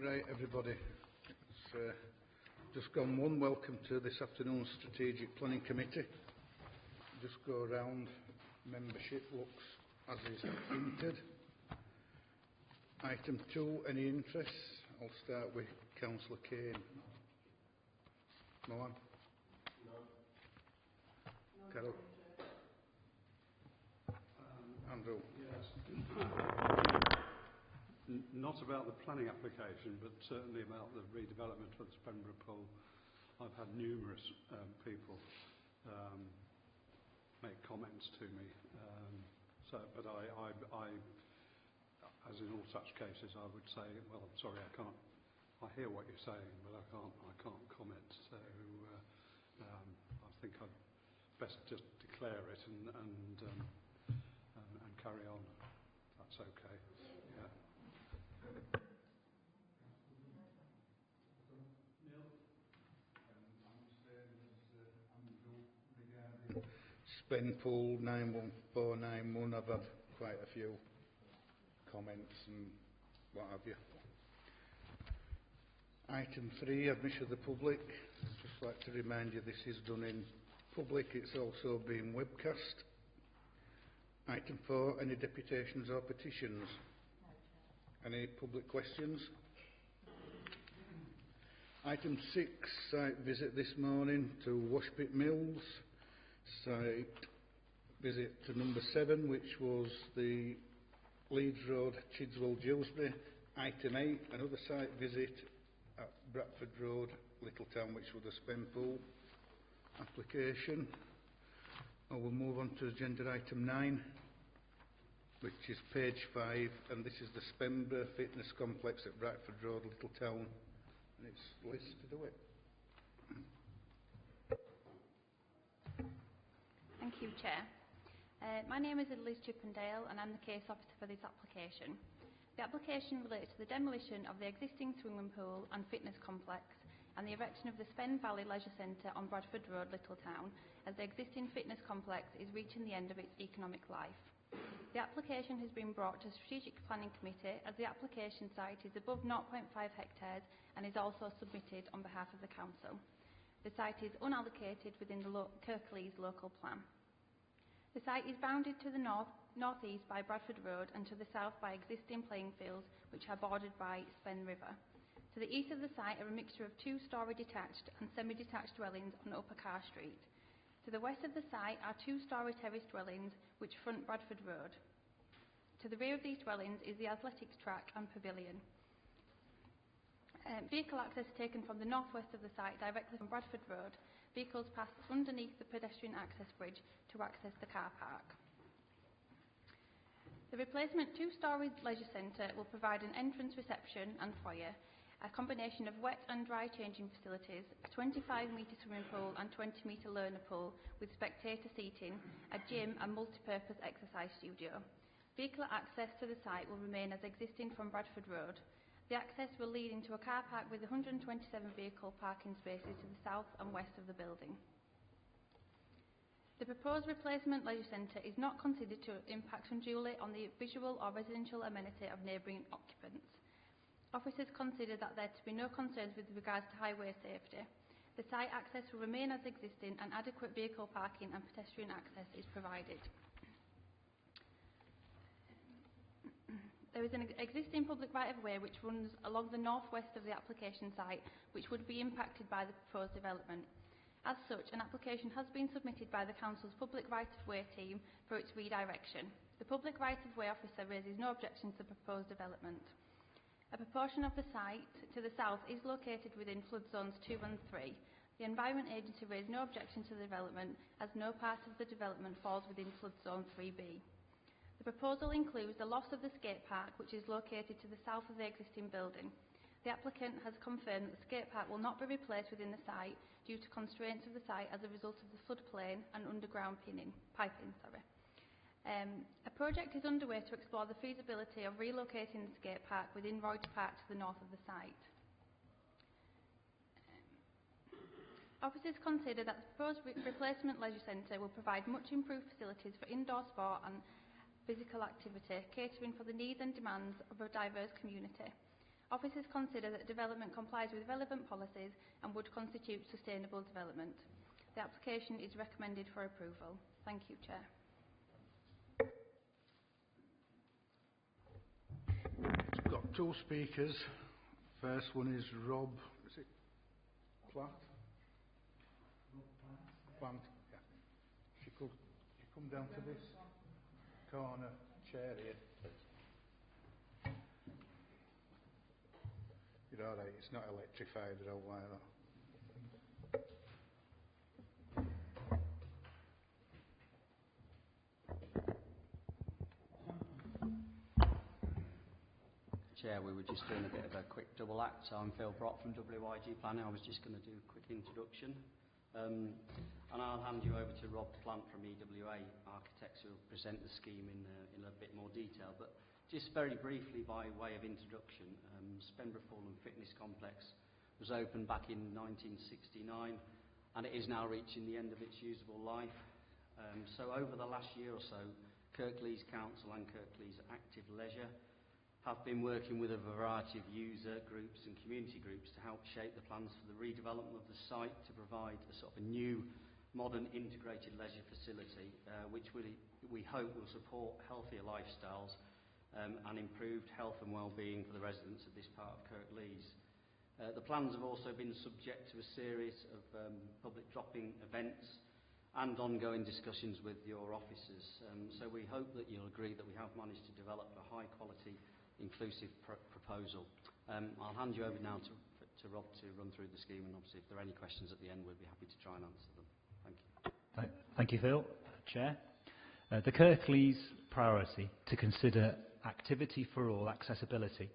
Right, everybody. It's just gone one. Welcome to this afternoon's Strategic Planning Committee. Just go around. Membership looks as is hinted. Item 2, any interests? I'll start with Councillor Kane. No one? No. Carol? Andrew? Yes. Not about the planning application, but certainly about the redevelopment of the Spenborough Pool. I've had numerous people make comments to me. But I, as in all such cases, I would say, well, I'm sorry, I can't. I hear what you're saying, but I can't comment. So I think I'd best just declare it and carry on. That's okay. Yeah. Spen Pool 91491, I've had quite a few comments and what have you. Item 3, admission of the public. I'd just like to remind you this is done in public, it's also being webcast. Item 4, any deputations or petitions? Any public questions? Item 6, site visit this morning to Washpit Mills. Site visit to number 7, which was the Leeds Road, Chidswell, Dewsbury. Item 8, another site visit at Bradford Road, Littletown, which was the Spen Pool application. I will move on to agenda item 9, which is page 5, and this is the Spenborough Fitness Complex at Bradford Road, Littletown, and it's Liz to do it. Thank you, Chair. My name is Liz Chippendale and I'm the case officer for this application. The application relates to the demolition of the existing swimming pool and fitness complex and the erection of the Spen Valley Leisure Centre on Bradford Road, Littletown, as the existing fitness complex is reaching the end of its economic life. The application has been brought to the Strategic Planning Committee as the application site is above 0.5 hectares and is also submitted on behalf of the Council. The site is unallocated within the Kirklees local plan. The site is bounded to the northeast by Bradford Road and to the south by existing playing fields which are bordered by Spen River. To the east of the site are a mixture of 2-storey detached and semi-detached dwellings on Upper Carr Street. To the west of the site are 2-storey terrace dwellings which front Bradford Road. To the rear of these dwellings is the athletics track and pavilion. Vehicle access taken from the northwest of the site directly from Bradford Road. Vehicles pass underneath the pedestrian access bridge to access the car park. The replacement 2-storey leisure centre will provide an entrance reception and foyer, a combination of wet and dry changing facilities, a 25-metre swimming pool and 20-metre learner pool with spectator seating, a gym and multi-purpose exercise studio. Vehicle access to the site will remain as existing from Bradford Road. The access will lead into a car park with 127 vehicle parking spaces to the south and west of the building. The proposed replacement leisure centre is not considered to impact unduly on the visual or residential amenity of neighbouring occupants. Officers consider that there to be no concerns with regards to highway safety. The site access will remain as existing and adequate vehicle parking and pedestrian access is provided. There is an existing public right-of-way which runs along the northwest of the application site, which would be impacted by the proposed development. As such, an application has been submitted by the Council's public right-of-way team for its redirection. The public right-of-way officer raises no objection to the proposed development. A proportion of the site to the south is located within flood zones 2 and 3. The Environment Agency raised no objection to the development, as no part of the development falls within flood zone 3B. The proposal includes the loss of the skate park, which is located to the south of the existing building. The applicant has confirmed that the skate park will not be replaced within the site due to constraints of the site as a result of the floodplain and underground piping. A project is underway to explore the feasibility of relocating the skate park within Royds Park to the north of the site. Officers consider that the proposed replacement leisure centre will provide much improved facilities for indoor sport and physical activity, catering for the needs and demands of a diverse community. Officers consider that development complies with relevant policies and would constitute sustainable development. The application is recommended for approval. Thank you, Chair. We've got two speakers. First one is Rob, is it Platt? Plant, yeah. She could you come down to this corner chair here, please. You're all right, it's not electrified or all like that. Chair, we were just doing a bit of a quick double act. So I'm Phil Brock from WYG Planning. I was just going to do a quick introduction. And I'll hand you over to Rob Plant from EWA Architects, who will present the scheme in a bit more detail. But just very briefly, by way of introduction, Spenborough Pool and Fitness Complex was opened back in 1969, and it is now reaching the end of its usable life. So over the last year or so, Kirklees Council and Kirklees Active Leisure have been working with a variety of user groups and community groups to help shape the plans for the redevelopment of the site to provide a sort of a new, modern, integrated leisure facility, which we hope will support healthier lifestyles and improved health and well-being for the residents of this part of Kirklees. The plans have also been subject to a series of public drop-in events and ongoing discussions with your officers. So we hope that you'll agree that we have managed to develop a high-quality, inclusive proposal. I'll hand you over now to Rob to run through the scheme, and obviously if there are any questions at the end, we'll be happy to try and answer them. Thank you. Thank you, Phil. Chair. The Kirklees priority to consider activity for all accessibility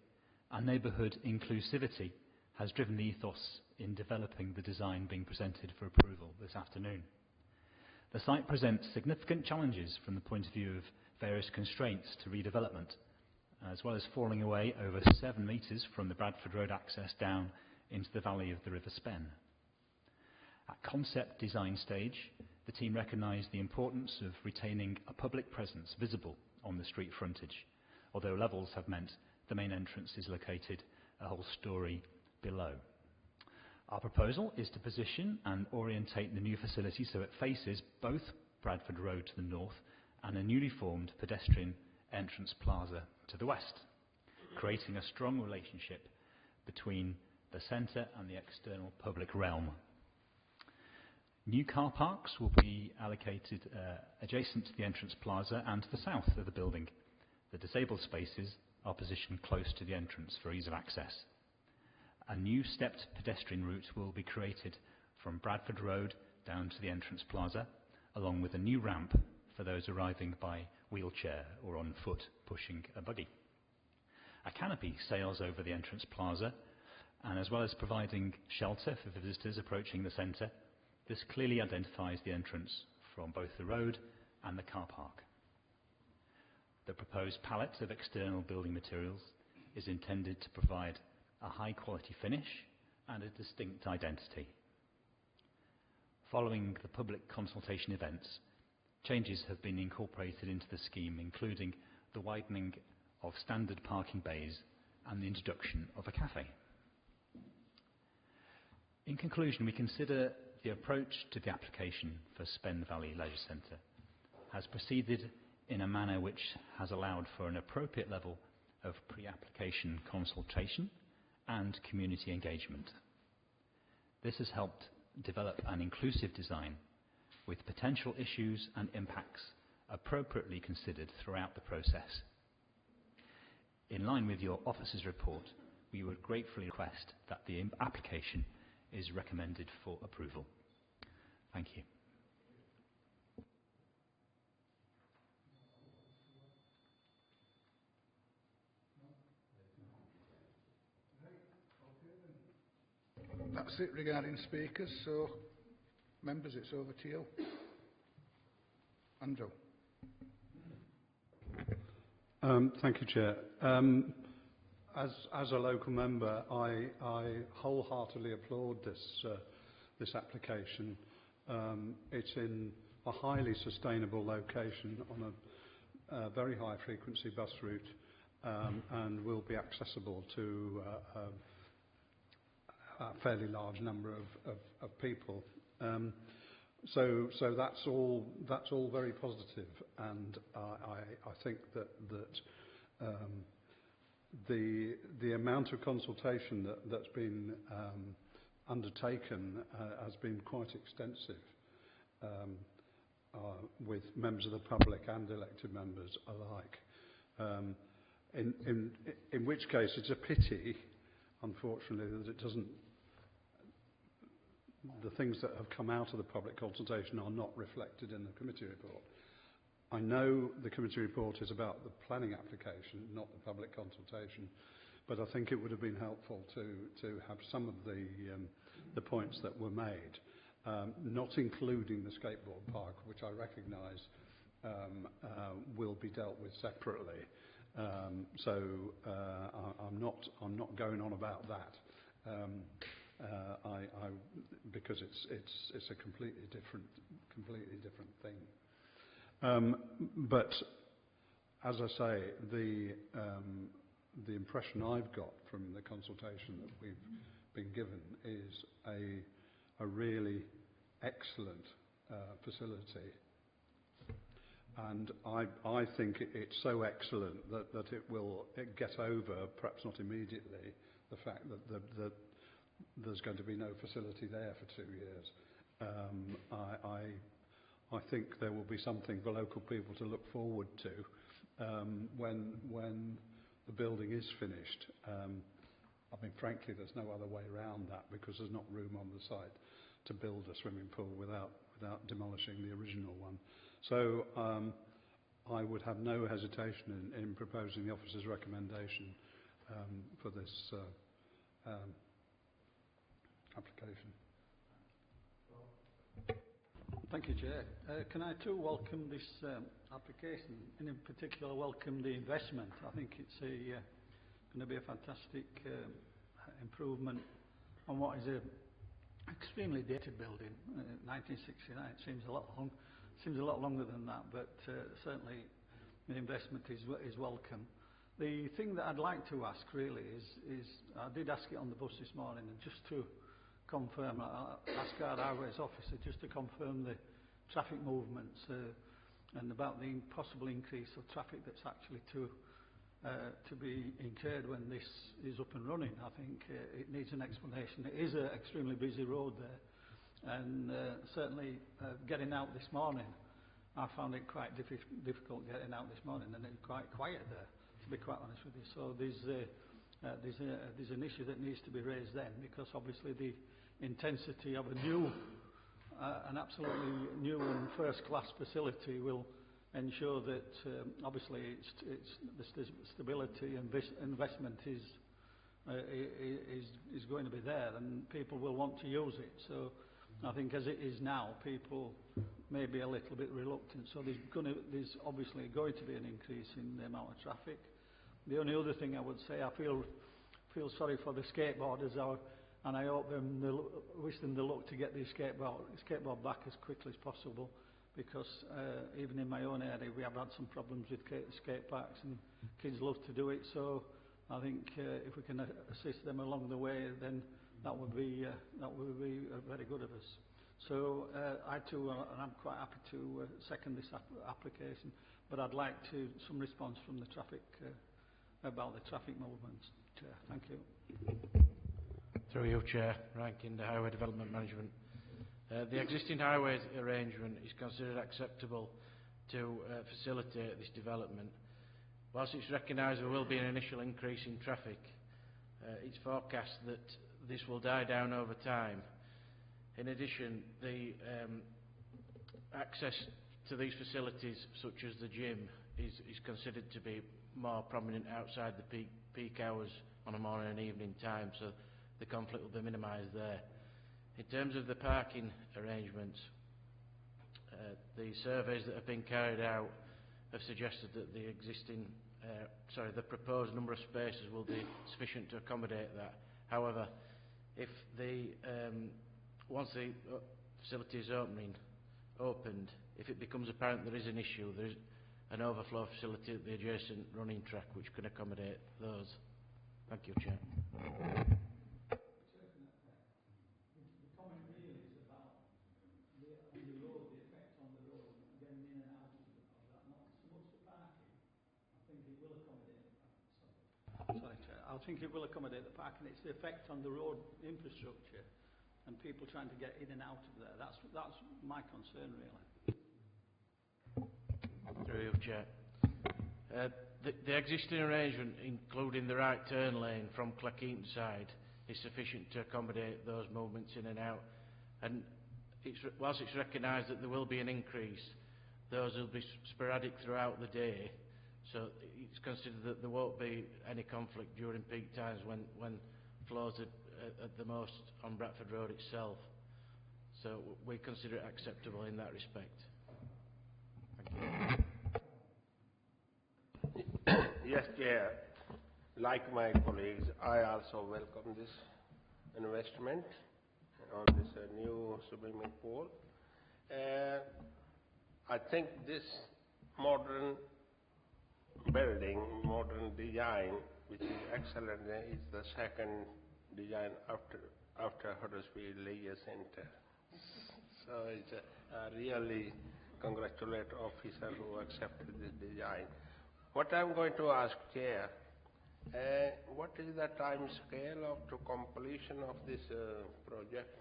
and neighbourhood inclusivity has driven the ethos in developing the design being presented for approval this afternoon. The site presents significant challenges from the point of view of various constraints to redevelopment, as well as falling away over 7 metres from the Bradford Road access down into the valley of the River Spen. At concept design stage, the team recognised the importance of retaining a public presence visible on the street frontage, although levels have meant the main entrance is located a whole storey below. Our proposal is to position and orientate the new facility so it faces both Bradford Road to the north and a newly formed pedestrian entrance plaza to the west, creating a strong relationship between the centre and the external public realm. New car parks will be allocated adjacent to the entrance plaza and to the south of the building. The disabled spaces are positioned close to the entrance for ease of access. A new stepped pedestrian route will be created from Bradford Road down to the entrance plaza, along with a new ramp for those arriving by wheelchair or on foot pushing a buggy. A canopy sails over the entrance plaza, and as well as providing shelter for visitors approaching the centre, this clearly identifies the entrance from both the road and the car park. The proposed palette of external building materials is intended to provide a high quality finish and a distinct identity. Following the public consultation events, changes have been incorporated into the scheme, including the widening of standard parking bays and the introduction of a cafe. In conclusion, we consider the approach to the application for Spen Valley Leisure Centre has proceeded in a manner which has allowed for an appropriate level of pre-application consultation and community engagement. This has helped develop an inclusive design with potential issues and impacts appropriately considered throughout the process. In line with your officer's report, we would gratefully request that the application is recommended for approval. Thank you. That's it regarding speakers, so members, it's over to you. Andrew. Thank you, Chair. As a local member, I wholeheartedly applaud this application. It's in a highly sustainable location on a very high frequency bus route, and will be accessible to a fairly large number of people. So that's all very positive, and I think that the amount of consultation that's been undertaken has been quite extensive, with members of the public and elected members alike. In which case it's a pity, unfortunately, that it doesn't. The things that have come out of the public consultation are not reflected in the committee report. I know the committee report is about the planning application, not the public consultation, but I think it would have been helpful to have some of the points that were made, not including the skateboard park, which I recognise will be dealt with separately. I'm not going on about that. Because it's a completely different thing. But as I say, the impression I've got from the consultation that we've been given is a really excellent facility, and I think it's so excellent that it will get over, perhaps not immediately, the fact that there's going to be no facility there for 2 years. I think there will be something for local people to look forward to when the building is finished. I mean, frankly, there's no other way around that, because there's not room on the site to build a swimming pool without demolishing the original one. So I would have no hesitation in proposing the officer's recommendation for this application. Thank you, Chair. Can I too welcome this application, and in particular welcome the investment. I think it's going to be a fantastic improvement on what is a extremely dated building. 1969 seems a lot longer than that, but certainly the investment is welcome. The thing that I'd like to ask really is I did ask it on the bus this morning, and just to confirm, I'll ask our highways officer just to confirm the traffic movements and about the possible increase of traffic that's actually to be incurred when this is up and running. I think it needs an explanation. It is an extremely busy road there, and certainly getting out this morning, I found it quite difficult getting out this morning, and it's quite quiet there, to be quite honest with you. So there's an issue that needs to be raised then, because obviously the intensity of an absolutely new and first-class facility will ensure that obviously the stability and investment is going to be there, and people will want to use it. So I think as it is now, people may be a little bit reluctant. So there's obviously going to be an increase in the amount of traffic. The only other thing I would say, I feel sorry for the skateboarders, and I hope wish them the luck to get the skateboard back as quickly as possible, because even in my own area we have had some problems with skate parks, and kids love to do it. So I think if we can assist them along the way, then that would be very good of us. So I too, and I'm quite happy to second this application, but I'd like some response from the traffic about the traffic movements. Chair, thank you. Through you, Chair, ranking the Highway Development Management. The existing highways arrangement is considered acceptable to facilitate this development. Whilst it's recognised there will be an initial increase in traffic, it's forecast that this will die down over time. In addition, the access to these facilities, such as the gym, is considered to be more prominent outside the peak hours on a morning and evening time, so the conflict will be minimised there. In terms of the parking arrangements, the surveys that have been carried out have suggested that the proposed number of spaces will be sufficient to accommodate that. However, if once the facility is opened, if it becomes apparent there is an issue, an overflow facility at the adjacent running track which can accommodate those. Thank you, Chair. The comment really is about the road, the effect on the road, getting in and out of that, not so much the parking. I think it will accommodate. Sorry, Chair. I think it will accommodate the parking. It's the effect on the road infrastructure and people trying to get in and out of there. That's my concern, really. Through you, Chair. The existing arrangement, including the right turn lane from Clackheaton side, is sufficient to accommodate those movements in and out. And whilst it's recognised that there will be an increase, those will be sporadic throughout the day. So it's considered that there won't be any conflict during peak times when flows are at the most on Bradford Road itself. So we consider it acceptable in that respect. Thank you. Yes, Chair. Like my colleagues, I also welcome this investment on this new swimming pool. I think this modern building, modern design, which is excellent, is the second design after Huddersfield Leisure Centre. So it's really congratulate officer who accepted this design. What I'm going to ask, Chair, what is the time scale of to completion of this project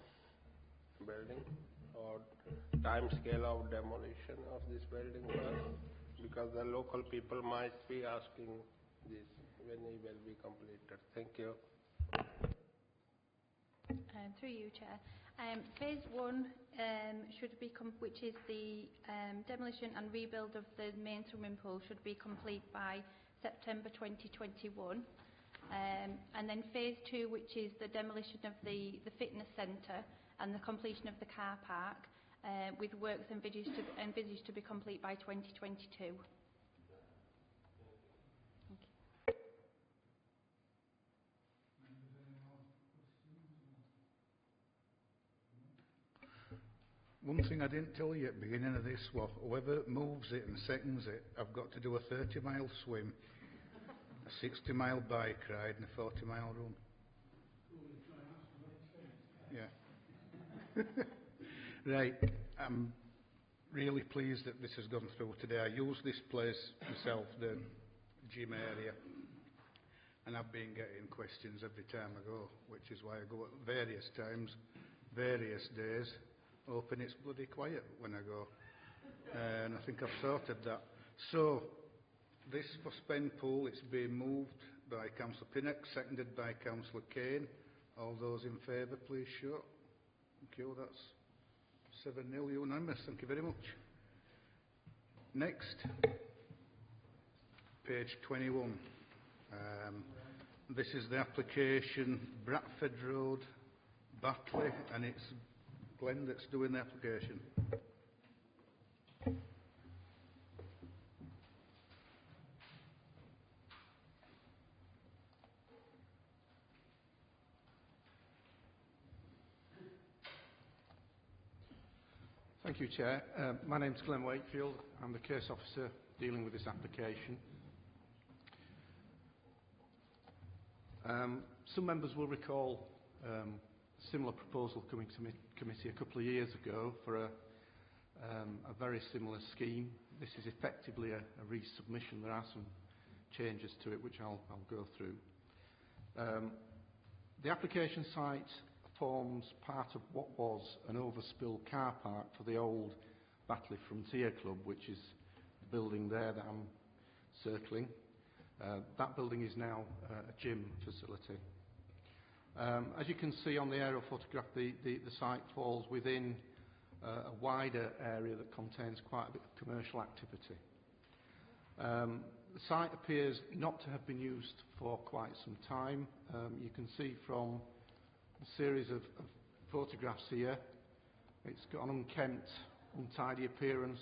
building, or time scale of demolition of this building first? Because the local people might be asking this when it will be completed. Thank you. Through you, Chair. Phase 1 should be which is the demolition and rebuild of the main swimming pool, should be complete by September 2021. And then Phase 2, which is the demolition of the fitness centre and the completion of the car park, with works envisaged to be complete by 2022. One thing I didn't tell you at the beginning of this was whoever moves it and seconds it, I've got to do a 30-mile swim, a 60-mile bike ride and a 40-mile run. Yeah. Right. I'm really pleased that this has gone through today. I use this place myself, the gym area, and I've been getting questions every time I go, which is why I go at various times, various days, hoping it's bloody quiet when I go. And I think I've sorted that. So, this for Spen Pool, it's been moved by Councillor Pinnock, seconded by Councillor Kane. All those in favour, please show. Thank you, that's 7-0 unanimous. Thank you very much. Next, page 21. This is the application Bradford Road, Batley, and it's Glenn that's doing the application. Thank you, Chair. My name's Glenn Wakefield. I'm the case officer dealing with this application. Some members will recall a similar proposal coming to committee a couple of years ago for a very similar scheme. This is effectively a resubmission. There are some changes to it which I'll go through. The application site forms part of what was an overspill car park for the old Batley Frontier Club, which is the building there that I'm circling. That building is now a gym facility. As you can see on the aerial photograph, the site falls within a wider area that contains quite a bit of commercial activity. The site appears not to have been used for quite some time. You can see from a series of photographs here, it's got an unkempt, untidy appearance.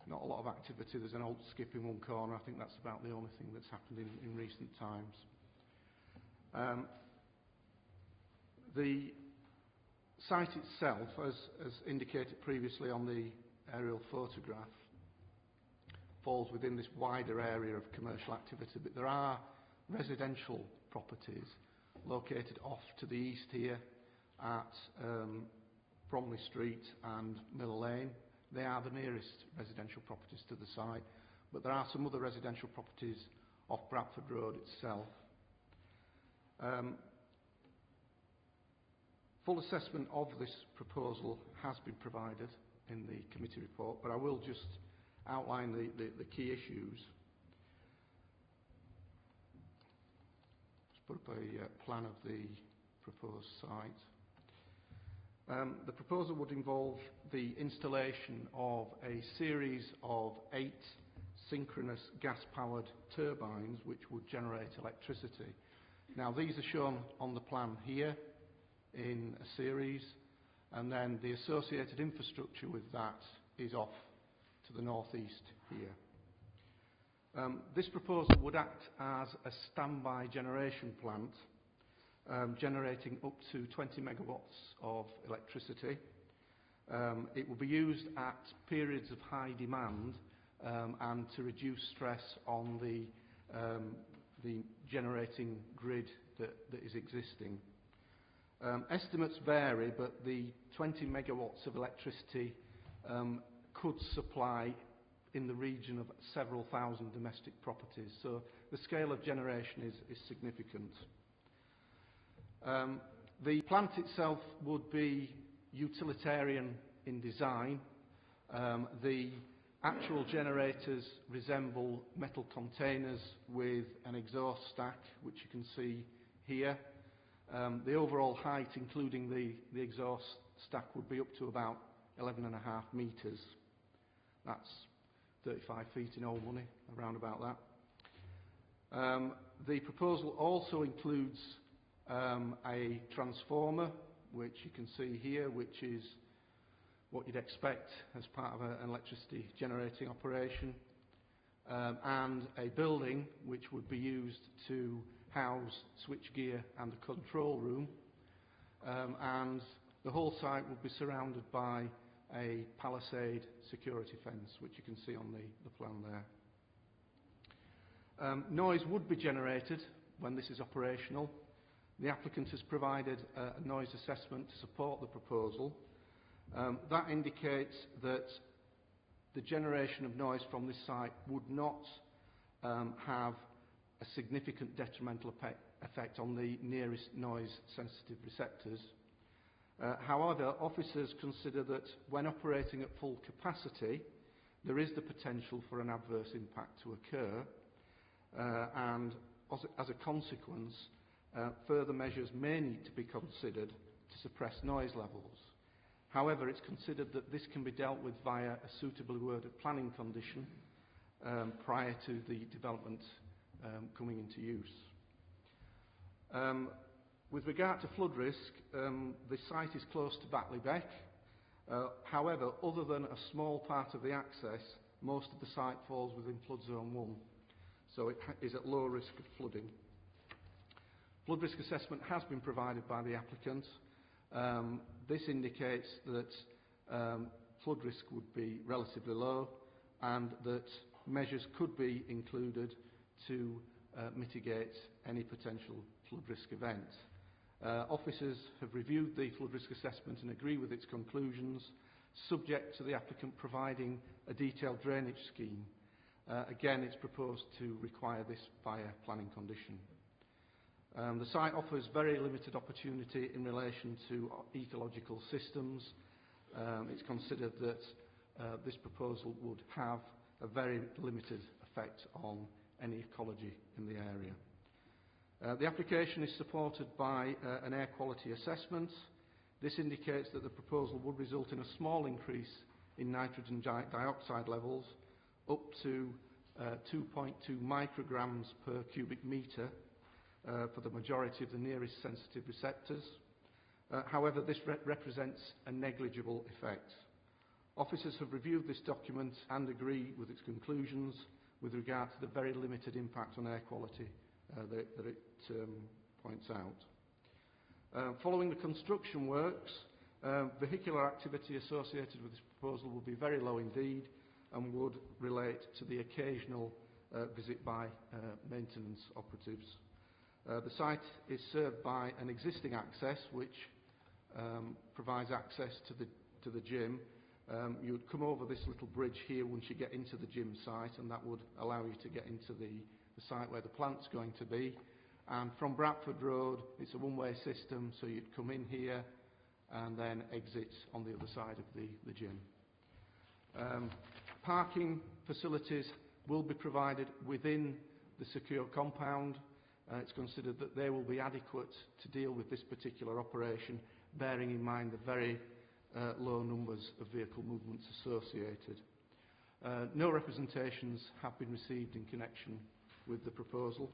Not a lot of activity. There's an old skip in one corner. I think that's about the only thing that's happened in recent times. The site itself, as indicated previously on the aerial photograph falls within this wider area of commercial activity, but there are residential properties located off to the east here at Bromley Street and Mill Lane. They are the nearest residential properties to the site, but there are some other residential properties off Bradford Road itself. Full assessment of this proposal has been provided in the committee report, but I will just outline the key issues. Let's put up a plan of the proposed site. The proposal would involve the installation of a series of 8 synchronous gas-powered turbines which would generate electricity. Now, these are shown on the plan here in a series, and then the associated infrastructure with that is off to the northeast here. This proposal would act as a standby generation plant, generating up to 20 megawatts of electricity. It will be used at periods of high demand and to reduce stress on the generating grid that is existing. Estimates vary, but the 20 megawatts of electricity could supply in the region of several thousand domestic properties, so the scale of generation is significant. The plant itself would be utilitarian in design. The actual generators resemble metal containers with an exhaust stack, which you can see here. The overall height, including the exhaust stack, would be up to about 11.5 metres. That's 35 feet in old money, around about that. The proposal also includes a transformer, which you can see here, which is what you'd expect as part of an electricity generating operation, and a building which would be used to house switchgear and the control room, and the whole site would be surrounded by a palisade security fence, which you can see on the plan there. Noise would be generated when this is operational. The applicant has provided a noise assessment to support the proposal. That indicates that the generation of noise from this site would not have a significant detrimental effect on the nearest noise-sensitive receptors. However, officers consider that when operating at full capacity, there is the potential for an adverse impact to occur, and as a consequence, further measures may need to be considered to suppress noise levels. However, it's considered that this can be dealt with via a suitably worded planning condition prior to the development coming into use. With regard to flood risk, the site is close to Batley Beck. However, other than a small part of the access, most of the site falls within flood zone 1, so it is at low risk of flooding. Flood risk assessment has been provided by the applicant. This indicates that flood risk would be relatively low and that measures could be included to mitigate any potential flood risk event. Officers have reviewed the flood risk assessment and agree with its conclusions, subject to the applicant providing a detailed drainage scheme. Again, it's proposed to require this via planning condition. The site offers very limited opportunity in relation to ecological systems. It's considered that this proposal would have a very limited effect on any ecology in the area. The application is supported by an air quality assessment. This indicates that the proposal would result in a small increase in nitrogen dioxide levels up to 2.2 micrograms per cubic metre for the majority of the nearest sensitive receptors. However, this represents a negligible effect. Officers have reviewed this document and agree with its conclusions with regard to the very limited impact on air quality that it points out. Following the construction works, Vehicular activity associated with this proposal will be very low indeed and would relate to the occasional visit by maintenance operatives. The site is served by an existing access which provides access to the gym. You would come over this little bridge here once you get into the gym site, and that would allow you to get into the site where the plant's going to be. And from Bradford Road, it's a one-way system, so you'd come in here and then exit on the other side of the gym. Parking facilities will be provided within the secure compound. It's considered that they will be adequate to deal with this particular operation, bearing in mind the very low numbers of vehicle movements associated. No representations have been received in connection with the proposal.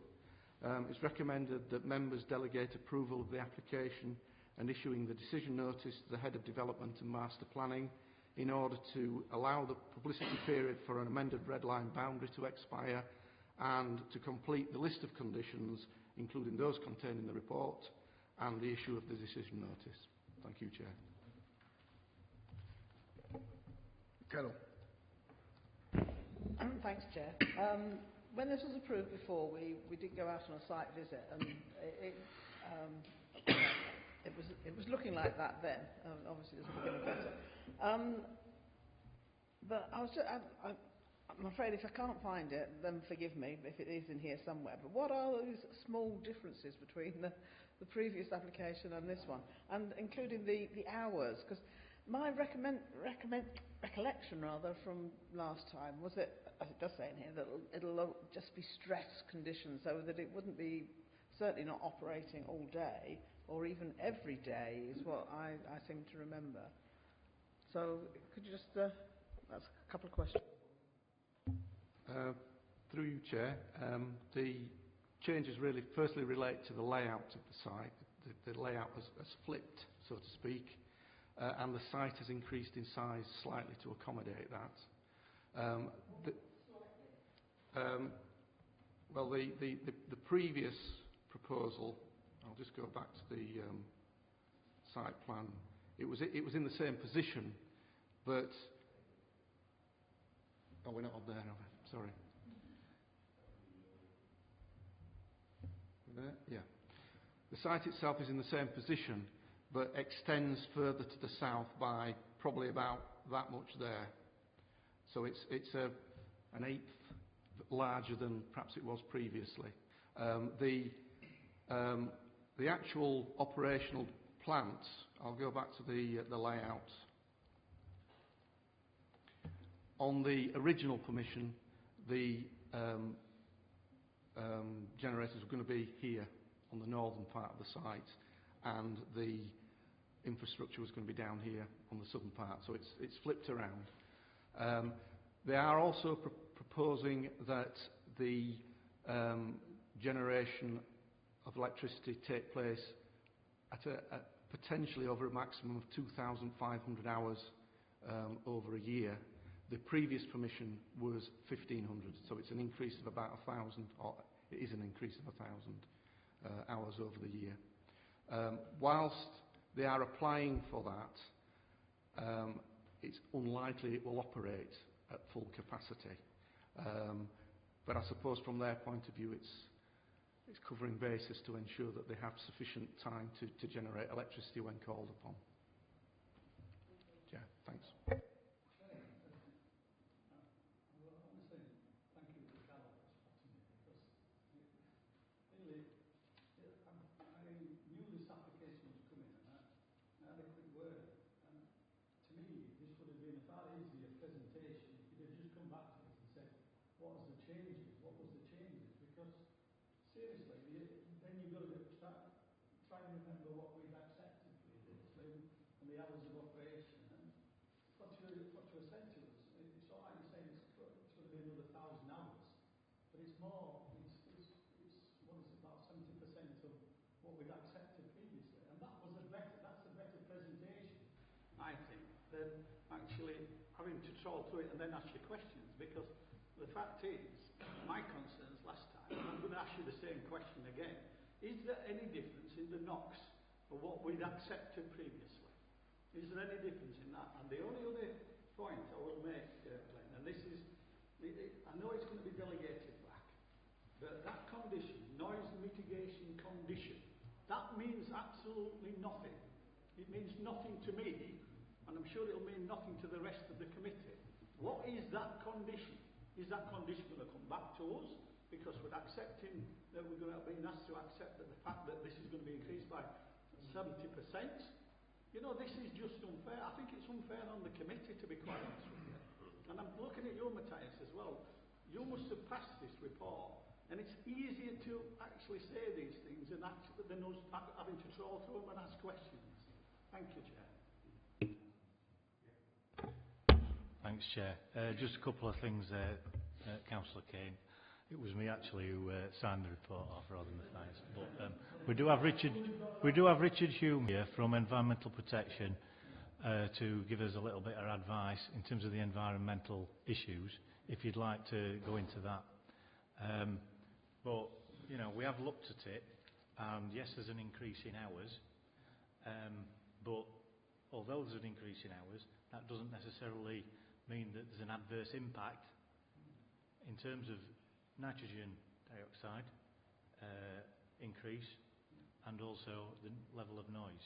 It's recommended that members delegate approval of the application and issuing the decision notice to the Head of Development and Master Planning in order to allow the publicity period for an amended red line boundary to expire and to complete the list of conditions, including those contained in the report, and the issue of the decision notice. Thank you, Chair. Carol. Thanks, Chair. When this was approved before, we did go out on a site visit, and it was looking like that then. Obviously, it's looking better. But I'm afraid if I can't find it, then forgive me if it is in here somewhere. But what are those small differences between the previous application and this one, and including the hours? Because my recollection rather from last time was that, as it does say in here, that it'll just be stress conditions, so that it wouldn't be certainly not operating all day or even every day is what I seem to remember. So could you just that's a couple of questions. Through you, Chair. The changes really firstly relate to the layout of the site. The layout has flipped, so to speak, and the site has increased in size slightly to accommodate that. Well, the previous proposal, I'll just go back to the site plan. It was in the same position, but we're not up there, are we? Sorry. There? Yeah. The site itself is in the same position, but extends further to the south by probably about that much there. So it's an eighth larger than perhaps it was previously. The actual operational plant, I'll go back to the layout. On the original permission, the generators were going to be here on the northern part of the site, and the infrastructure was going to be down here on the southern part, so it's flipped around. They are also proposing that the generation of electricity take place at potentially over a maximum of 2,500 hours over a year. The previous permission was 1,500, so it's an increase of about 1,000, or it is an increase of 1,000 hours over the year. Whilst they are applying for that, it's unlikely it will operate at full capacity. But I suppose from their point of view, it's covering bases to ensure that they have sufficient time to generate electricity when called upon. Yeah, thanks. I think, than actually having to trawl through it and then ask you questions, because the fact is, my concerns last time, and I'm going to ask you the same question again, is there any difference in the NOx for what we'd accepted previously? Is there any difference in that? And the only other point I will make, Glenn, and this is, I know it's going to be delegated back, but that condition, noise mitigation condition, that means absolutely nothing. It means nothing to me, and I'm sure it'll mean nothing to the rest of the committee. What is that condition? Is that condition going to come back to us? Because we're accepting that we're going to be asked to accept that the fact that this is going to be increased by 70%. You know, this is just unfair. I think it's unfair on the committee, to be quite honest with you. And I'm looking at you, Matthias, as well. You must have passed this report, and it's easier to actually say these things than us having to trawl through them and ask questions. Thank you, Chair. Thanks, Chair. Just a couple of things there, Councillor Kane. It was me actually who signed the report off rather than Matthias. But we do have Richard Hume here from Environmental Protection to give us a little bit of advice in terms of the environmental issues, if you'd like to go into that. But you know, we have looked at it, and yes, there's an increase in hours. But although there's an increase in hours, that doesn't necessarily mean that there's an adverse impact in terms of nitrogen dioxide increase and also the level of noise.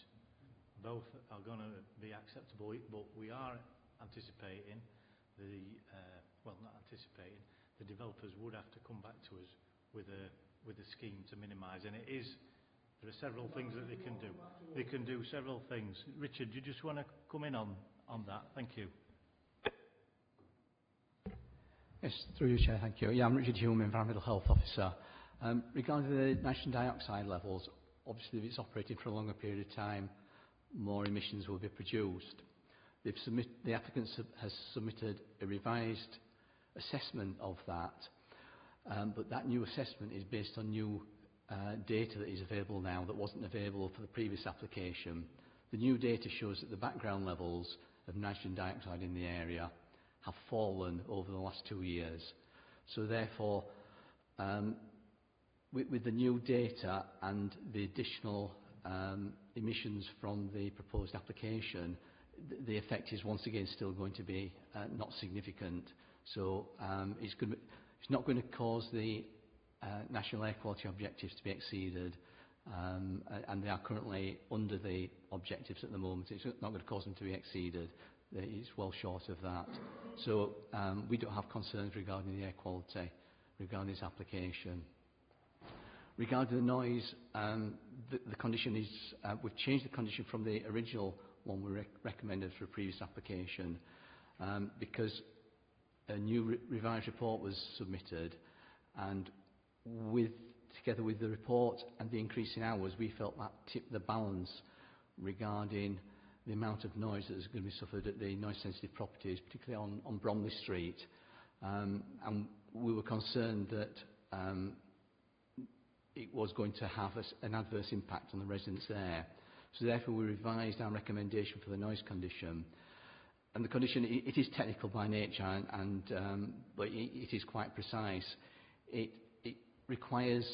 Both are going to be acceptable, but we are anticipating the developers would have to come back to us with a scheme to minimise, and there are several things that they can do. They can do several things. Richard, do you just want to come in on that? Thank you. Yes, through you, Chair, thank you. Yeah, I'm Richard Hume, Environmental Health Officer. Regarding the nitrogen dioxide levels, obviously if it's operating for a longer period of time, more emissions will be produced. The applicant has submitted a revised assessment of that, but that new assessment is based on new data that is available now that wasn't available for the previous application. The new data shows that the background levels of nitrogen dioxide in the area have fallen over the last 2 years. So therefore, with the new data and the additional emissions from the proposed application, the effect is once again still going to be not significant. So it's not going to cause the national air quality objectives to be exceeded, and they are currently under the objectives at the moment. It's not going to cause them to be exceeded. It's well short of that. So we don't have concerns regarding the air quality regarding this application. Regarding the noise, the condition is, we've changed the condition from the original one we recommended for a previous application because a new revised report was submitted, and together with the report and the increase in hours, we felt that tipped the balance regarding the amount of noise that is going to be suffered at the noise-sensitive properties, particularly on Bromley Street. And we were concerned that it was going to have an adverse impact on the residents there. So therefore we revised our recommendation for the noise condition. And the condition, it is technical by nature, but it is quite precise. It requires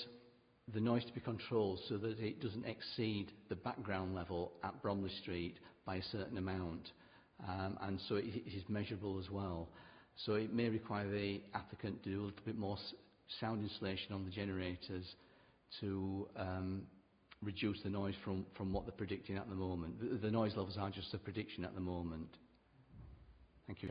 the noise to be controlled so that it doesn't exceed the background level at Bromley Street by a certain amount, and so it is measurable as well. So it may require the applicant to do a little bit more sound insulation on the generators to reduce the noise from what they're predicting at the moment. The noise levels are just a prediction at the moment. Thank you.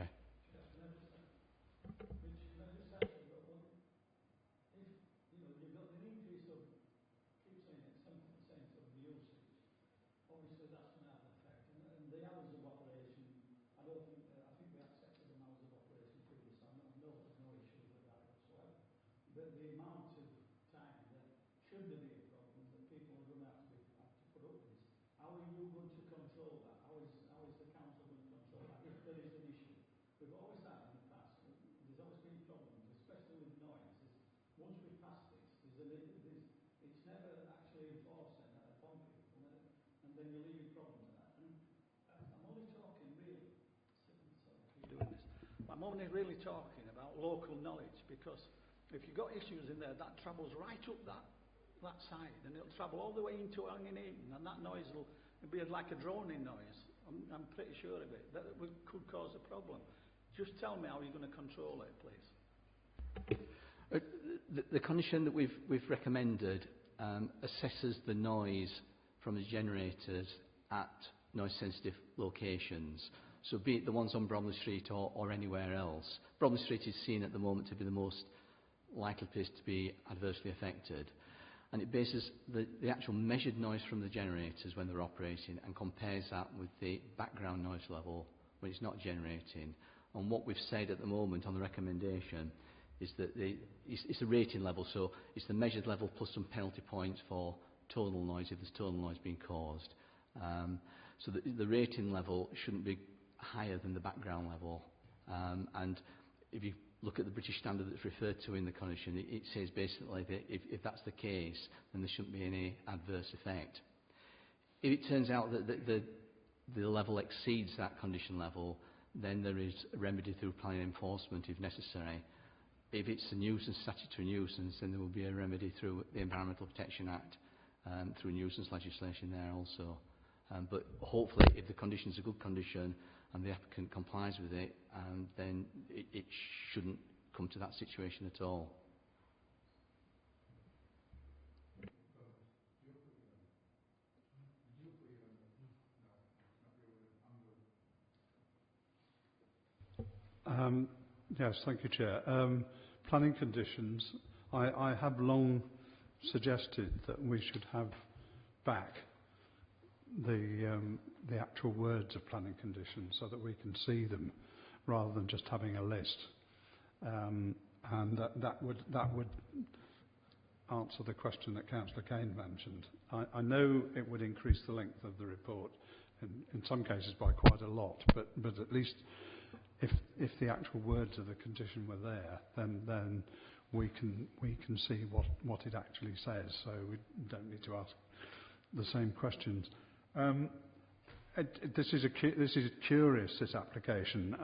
I'm only really talking about local knowledge, because if you've got issues in there, that travels right up that side, and it'll travel all the way into Hanging Eaton, and that noise will be like a droning noise I'm pretty sure of it, that it could cause a problem. Just tell me how you're going to control it, please. The condition that we've recommended assesses the noise from the generators at noise-sensitive locations. So be it the ones on Bromley Street or anywhere else. Bromley Street is seen at the moment to be the most likely place to be adversely affected. And it bases the actual measured noise from the generators when they're operating and compares that with the background noise level when it's not generating. And what we've said at the moment on the recommendation is that it's a rating level, so it's the measured level plus some penalty points for tonal noise if there's tonal noise being caused. So the rating level shouldn't be higher than the background level. And if you look at the British standard that's referred to in the condition, it says basically that if that's the case, then there shouldn't be any adverse effect. If it turns out that the level exceeds that condition level, then there is a remedy through planning enforcement if necessary. If it's a nuisance, statutory nuisance, then there will be a remedy through the Environmental Protection Act, through nuisance legislation there also. But hopefully, if the condition's a good condition and the applicant complies with it, then it shouldn't come to that situation at all. Yes, thank you, Chair. Planning conditions, I have long suggested that we should have back the actual words of planning conditions so that we can see them rather than just having a list. And that would answer the question that Councillor Kane mentioned. I know it would increase the length of the report in some cases by quite a lot, but at least if the actual words of the condition were there, then we can see what it actually says. So we don't need to ask the same questions. This is curious, this application.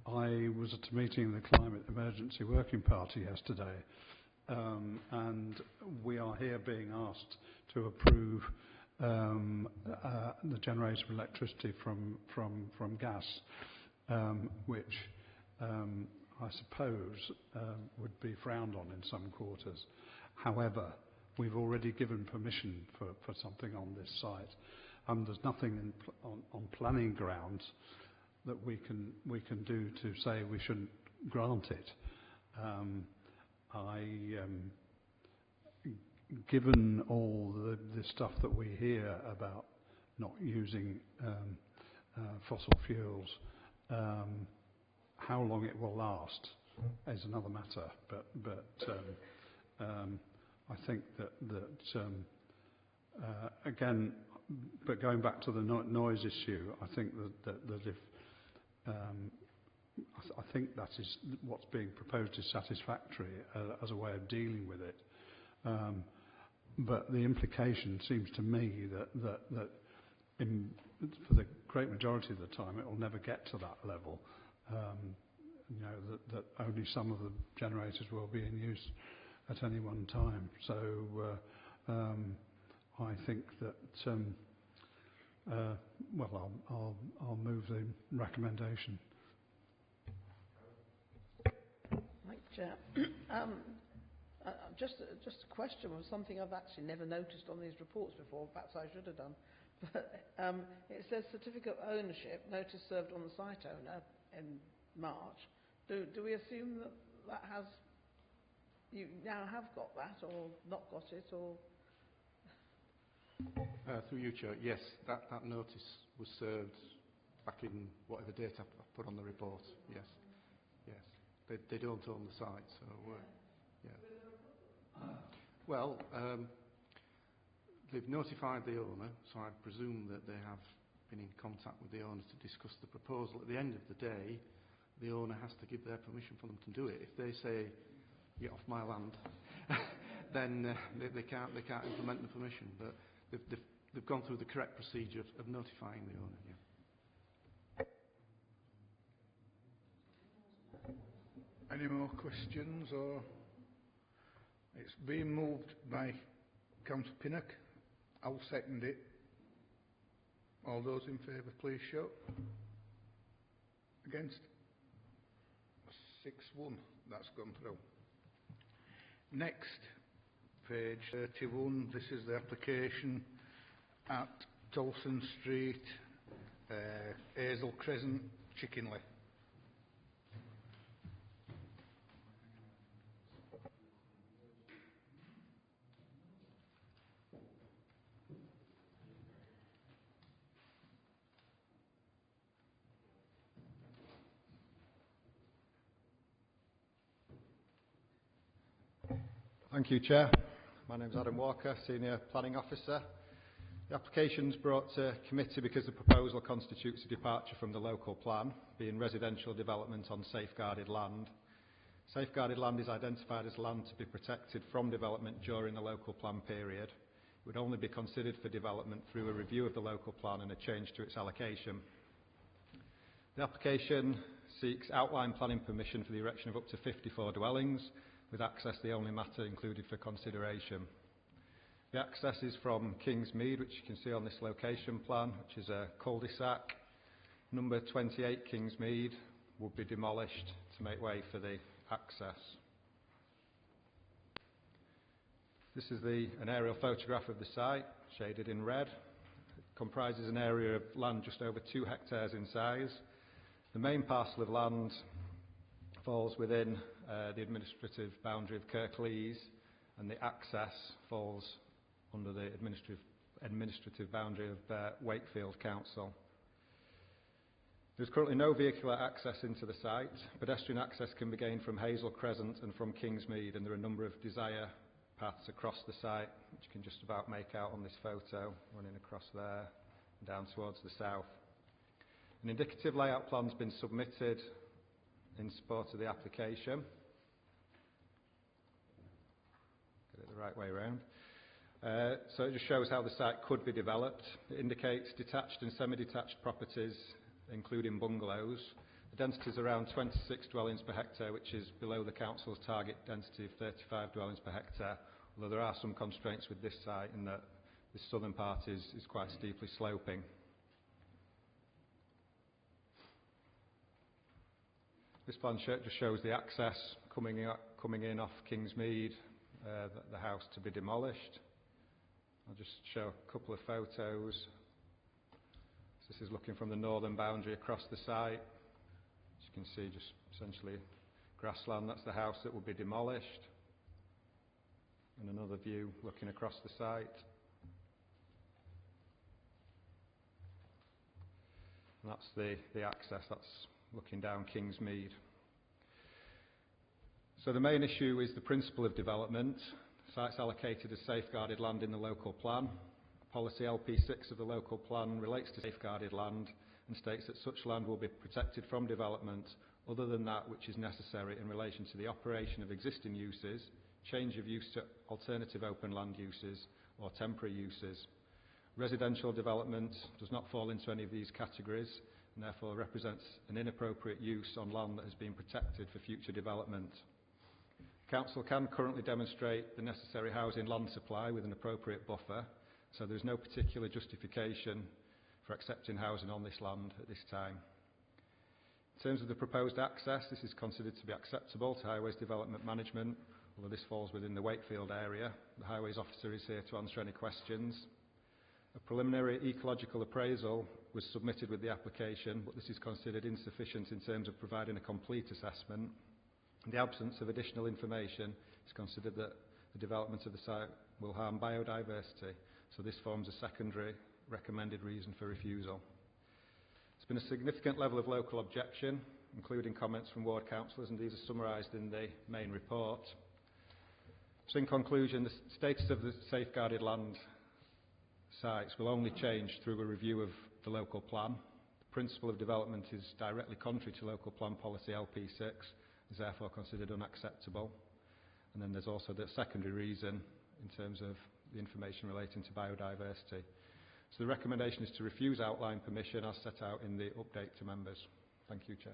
I was at a meeting of the Climate Emergency Working Party yesterday, and we are here being asked to approve the generation of electricity from gas, which I suppose would be frowned on in some quarters. However, we've already given permission for something on this site, and there's nothing on planning grounds that we can do to say we shouldn't grant it. Given all the stuff that we hear about not using fossil fuels, how long it will last is another matter. But I think that again, but going back to the noise issue, I think that if I think that is what's being proposed is satisfactory as a way of dealing with it. But the implication seems to me that for the great majority of the time it will never get to that level. You know, that only some of the generators will be in use at any one time. So I think that well, I'll move the recommendation. Thank you, Chair. Just a question of something I've actually never noticed on these reports before. Perhaps I should have done. But it says certificate of ownership, notice served on the site owner in March. Do we assume that has, you now have got that or not got it, or? Through you, Chair, yes, that notice was served back in whatever date I put on the report. Yes, yes. They don't own the site, so yeah. Well, they've notified the owner, so I presume that they have been in contact with the owner to discuss the proposal. At the end of the day, the owner has to give their permission for them to do it. If they say, "Get off my land," then they can't implement the permission. But they've gone through the correct procedure of notifying the owner. Yeah. Any more questions? Or it's been moved by Councillor Pinnock. I'll second it. All those in favour, please show. Against? 6-1. That's gone through. Next, page 31. This is the application at Tolson Street, Hazel Crescent, Chickenley. Thank you, Chair. My name is Adam Walker, Senior Planning Officer. The application is brought to committee because the proposal constitutes a departure from the local plan, being residential development on safeguarded land. Safeguarded land is identified as land to be protected from development during the local plan period. It would only be considered for development through a review of the local plan and a change to its allocation. The application seeks outline planning permission for the erection of up to 54 dwellings, with access the only matter included for consideration. The access is from Kingsmead, which you can see on this location plan, which is a cul-de-sac. Number 28 Kingsmead would be demolished to make way for the access. This is an aerial photograph of the site, shaded in red. It comprises an area of land just over 2 hectares in size. The main parcel of land falls within the administrative boundary of Kirklees, and the access falls under the administrative boundary of Wakefield Council. There is currently no vehicular access into the site. Pedestrian access can be gained from Hazel Crescent and from Kingsmead, and there are a number of desire paths across the site, which you can just about make out on this photo, running across there and down towards the south. An indicative layout plan has been submitted in support of the application. Get it the right way around. So it just shows how the site could be developed. It indicates detached and semi-detached properties, including bungalows. The density is around 26 dwellings per hectare, which is below the council's target density of 35 dwellings per hectare, although there are some constraints with this site in that the southern part is quite steeply sloping. This plan just shows the access coming in off Kingsmead, the house to be demolished. I'll just show a couple of photos. This is looking from the northern boundary across the site. As you can see, just essentially grassland. That's the house that will be demolished. And another view looking across the site. And that's the access. That's looking down Kingsmead. So the main issue is the principle of development. Sites allocated as safeguarded land in the local plan. Policy LP6 of the local plan relates to safeguarded land and states that such land will be protected from development other than that which is necessary in relation to the operation of existing uses, change of use to alternative open land uses or temporary uses. Residential development does not fall into any of these categories and therefore represents an inappropriate use on land that has been protected for future development. Council can currently demonstrate the necessary housing land supply with an appropriate buffer, so there is no particular justification for accepting housing on this land at this time. In terms of the proposed access, this is considered to be acceptable to Highways Development Management, although this falls within the Wakefield area. The Highways Officer is here to answer any questions. A preliminary ecological appraisal was submitted with the application, but this is considered insufficient in terms of providing a complete assessment. In the absence of additional information, it's considered that the development of the site will harm biodiversity, so this forms a secondary recommended reason for refusal. There's been a significant level of local objection, including comments from ward councillors, and these are summarised in the main report. So in conclusion, the status of the safeguarded land sites will only change through a review of the local plan. The principle of development is directly contrary to local plan policy LP6, is therefore considered unacceptable. And then there's also the secondary reason in terms of the information relating to biodiversity. So the recommendation is to refuse outline permission as set out in the update to members. Thank you, Chair.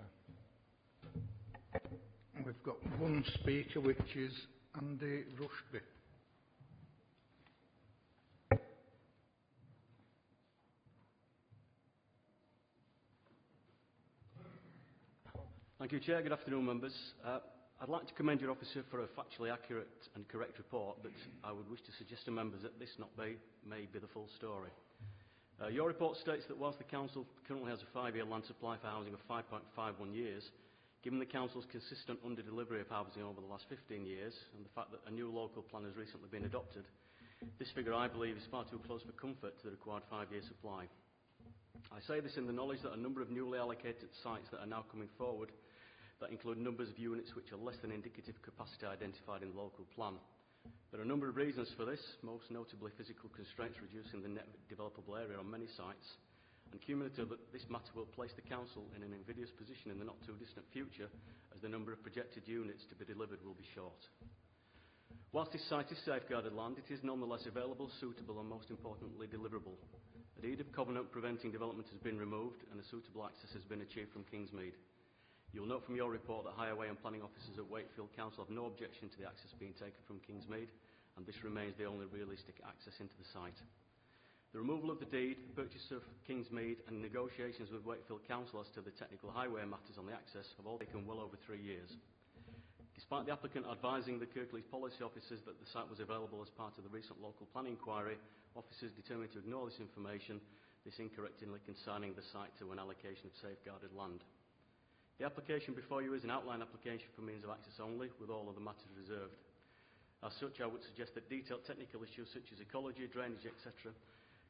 We've got one speaker, which is Andy Rushby. Thank you, Chair. Good afternoon, members. I'd like to commend your officer for a factually accurate and correct report, but I would wish to suggest to members that this may be the full story. Your report states that whilst the Council currently has a 5-year land supply for housing of 5.51 years, given the Council's consistent under-delivery of housing over the last 15 years and the fact that a new local plan has recently been adopted, this figure, I believe, is far too close for comfort to the required 5-year supply. I say this in the knowledge that a number of newly allocated sites that are now coming forward that include numbers of units which are less than indicative capacity identified in the local plan. There are a number of reasons for this, most notably physical constraints reducing the net developable area on many sites, and cumulatively this matter will place the Council in an invidious position in the not too distant future as the number of projected units to be delivered will be short. Whilst this site is safeguarded land, it is nonetheless available, suitable and most importantly deliverable. A deed of covenant preventing development has been removed and a suitable access has been achieved from Kingsmead. You'll note from your report that Highway and Planning Officers at Wakefield Council have no objection to the access being taken from Kingsmead, and this remains the only realistic access into the site. The removal of the deed, the purchase of Kingsmead and negotiations with Wakefield Council as to the technical highway matters on the access have all taken well over 3 years. Despite the applicant advising the Kirklees policy officers that the site was available as part of the recent local plan inquiry, officers determined to ignore this information, this incorrectly consigning the site to an allocation of safeguarded land. The application before you is an outline application for means of access only, with all other matters reserved. As such, I would suggest that detailed technical issues such as ecology, drainage, etc.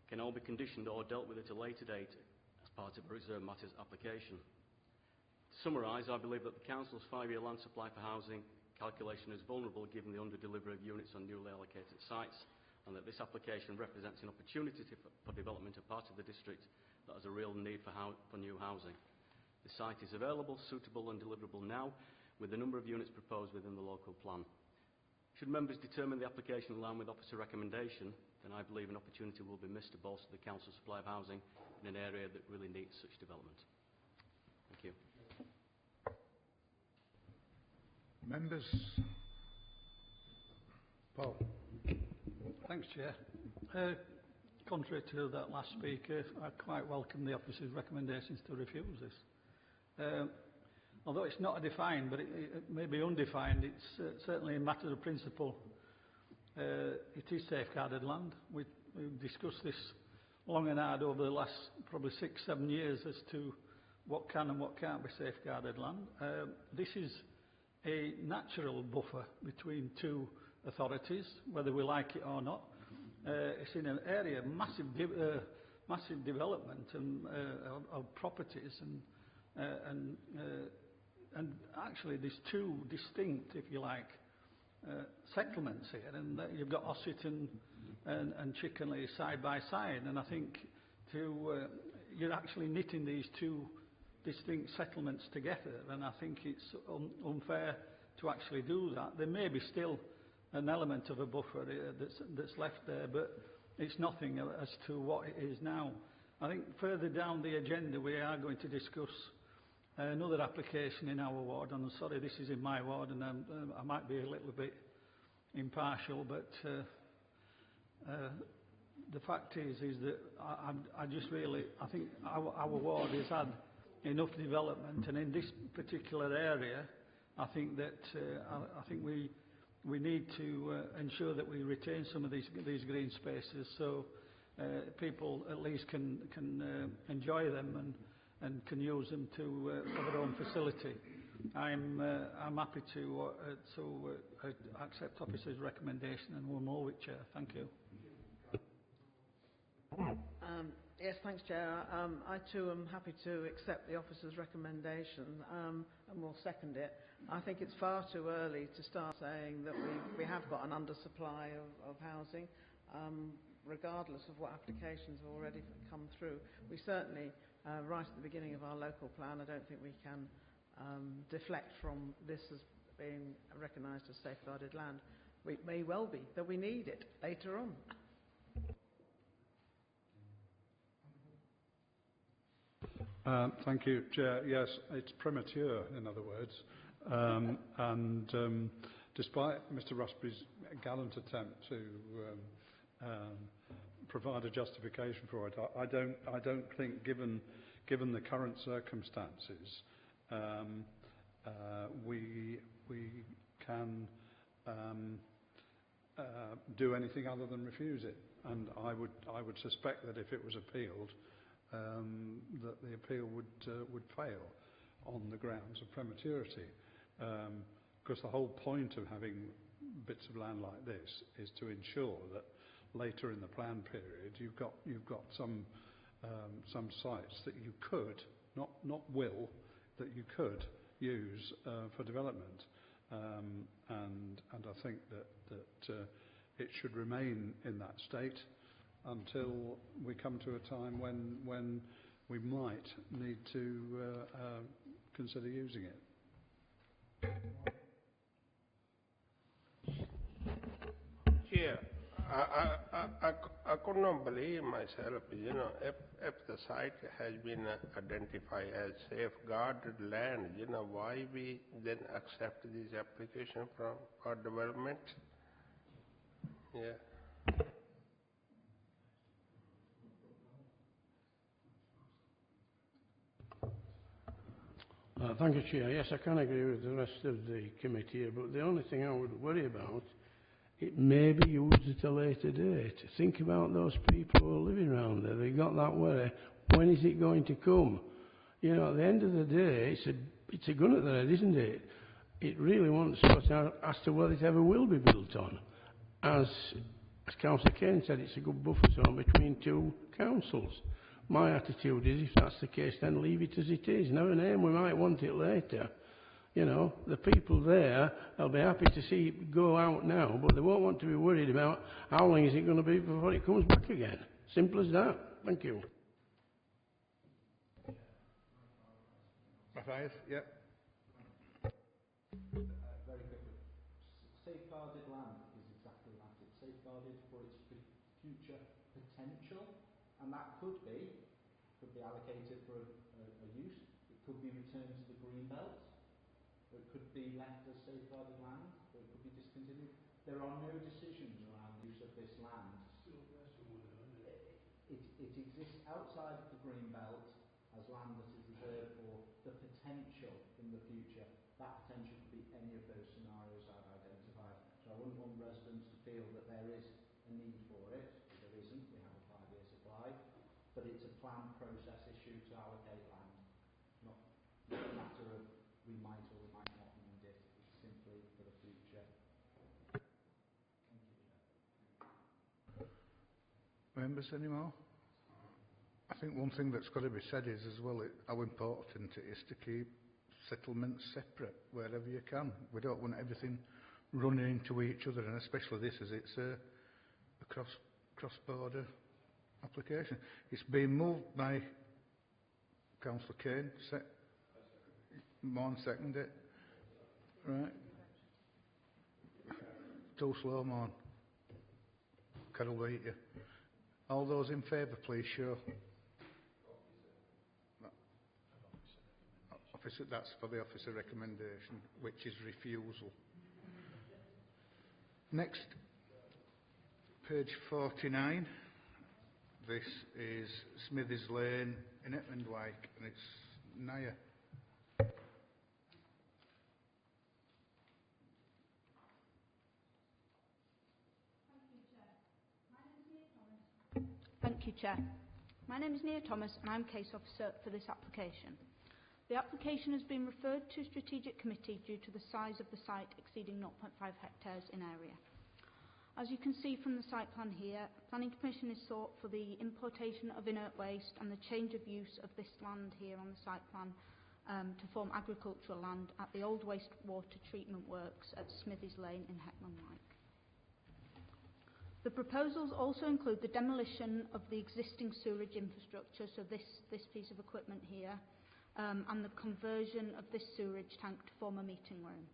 can all be conditioned or dealt with at a later date as part of a reserved matters application. To summarise, I believe that the Council's 5-year land supply for housing calculation is vulnerable given the under-delivery of units on newly allocated sites, and that this application represents an opportunity for development of part of the district that has a real need for new housing. The site is available, suitable and deliverable now, with the number of units proposed within the local plan. Should members determine the application in line with officer recommendation, then I believe an opportunity will be missed to bolster the Council's supply of housing in an area that really needs such development. Thank you. Members? Paul. Thanks, Chair. Contrary to that last speaker, I quite welcome the officer's recommendations to refuse this. Although it's not defined, but it may be undefined, it's certainly a matter of principle. It is safeguarded land. We've discussed this long and hard over the last probably 6-7 years as to what can and what can't be safeguarded land. This is a natural buffer between two authorities, whether we like it or not. It's in an area of massive development and, of properties and actually there's two distinct, if you like, settlements here, and you've got Ossett and Chickenley side by side, and I think you're actually knitting these two distinct settlements together, and I think it's unfair to actually do that. There may be still an element of a buffer that's left there, but it's nothing as to what it is now. I think further down the agenda we are going to discuss another application in our ward, and I'm sorry this is in my ward and I might be a little bit impartial, but the fact is that I think our ward has had enough development, and in this particular area I think that we need to ensure that we retain some of these green spaces so people at least can enjoy them and can use them for their own facility. I'm happy to accept officer's recommendation and will move it, Chair. Thank you. Yes, thanks, Chair. I too am happy to accept the officer's recommendation and will second it. I think it's far too early to start saying that we have got an undersupply of housing, regardless of what applications have already come through. We certainly, right at the beginning of our local plan, I don't think we can deflect from this as being recognised as safeguarded land. It may well be that we need it later on. Thank you, Chair. Yes, it's premature, in other words. Despite Mr Rossby's gallant attempt to provide a justification for it, I don't think, given the current circumstances, we can do anything other than refuse it. And I would suspect that if it was appealed, that the appeal would fail on the grounds of prematurity. Because the whole point of having bits of land like this is to ensure that later in the plan period you've got some sites that you could, not will, that you could use for development. And I think that it should remain in that state until we come to a time when we might need to consider using it. Yeah, I could not believe myself, if the site has been identified as safeguarded land, why we then accept this application for development? Yeah. Thank you, Chair. Yes, I can agree with the rest of the committee here, but the only thing I would worry about, it may be used at a later date. Think about those people who are living around there. They've got that worry. When is it going to come? At the end of the day, it's a gun at their head, isn't it? It really wants to sort out as to whether it ever will be built on. As Councillor Kane said, it's a good buffer zone between two councils. My attitude is, if that's the case, then leave it as it is. Never name, we might want it later. The people there, they'll be happy to see it go out now, but they won't want to be worried about how long is it going to be before it comes back again. Simple as that. Thank you. Matthias, yeah. Very quickly. Safeguarded land is exactly that. It's safeguarded for its future potential, and that could be allocated for a use. It could be returned to the green belt. It could be left as safeguarded land, or it could be discontinued. There are no decisions around the use of this land. It exists outside of the green belt as land that is reserved for the potential in the future. That potential could be any of those scenarios I've identified. So I wouldn't want residents to feel that there is a need for it. There isn't. We have a 5-year supply. But it's a planned process issue to allocate land. Not a matter of we might or we might not need it. It's simply for the future. Thank you. Members, any more? I think one thing that's got to be said is as well how important it is to keep settlements separate wherever you can. We don't want everything running into each other, and especially this as it's a cross-border application. It's been moved by Councillor Kane. Mon second it. Right. Too slow, Mon. Carol will eat you. All those in favour, please show. Officer, that's for the officer recommendation, which is refusal. Next, page 49. This is Smithies Lane in Etmondwyke, and it's Naya. Thank you, Chair. My name is Nia Thomas and I'm Case Officer for this application. The application has been referred to Strategic Committee due to the size of the site exceeding 0.5 hectares in area. As you can see from the site plan here, planning permission is sought for the importation of inert waste and the change of use of this land here on the site plan to form agricultural land at the old wastewater treatment works at Smithies Lane in Etmondwyke. The proposals also include the demolition of the existing sewerage infrastructure, so this piece of equipment here, and the conversion of this sewerage tank to form a meeting room.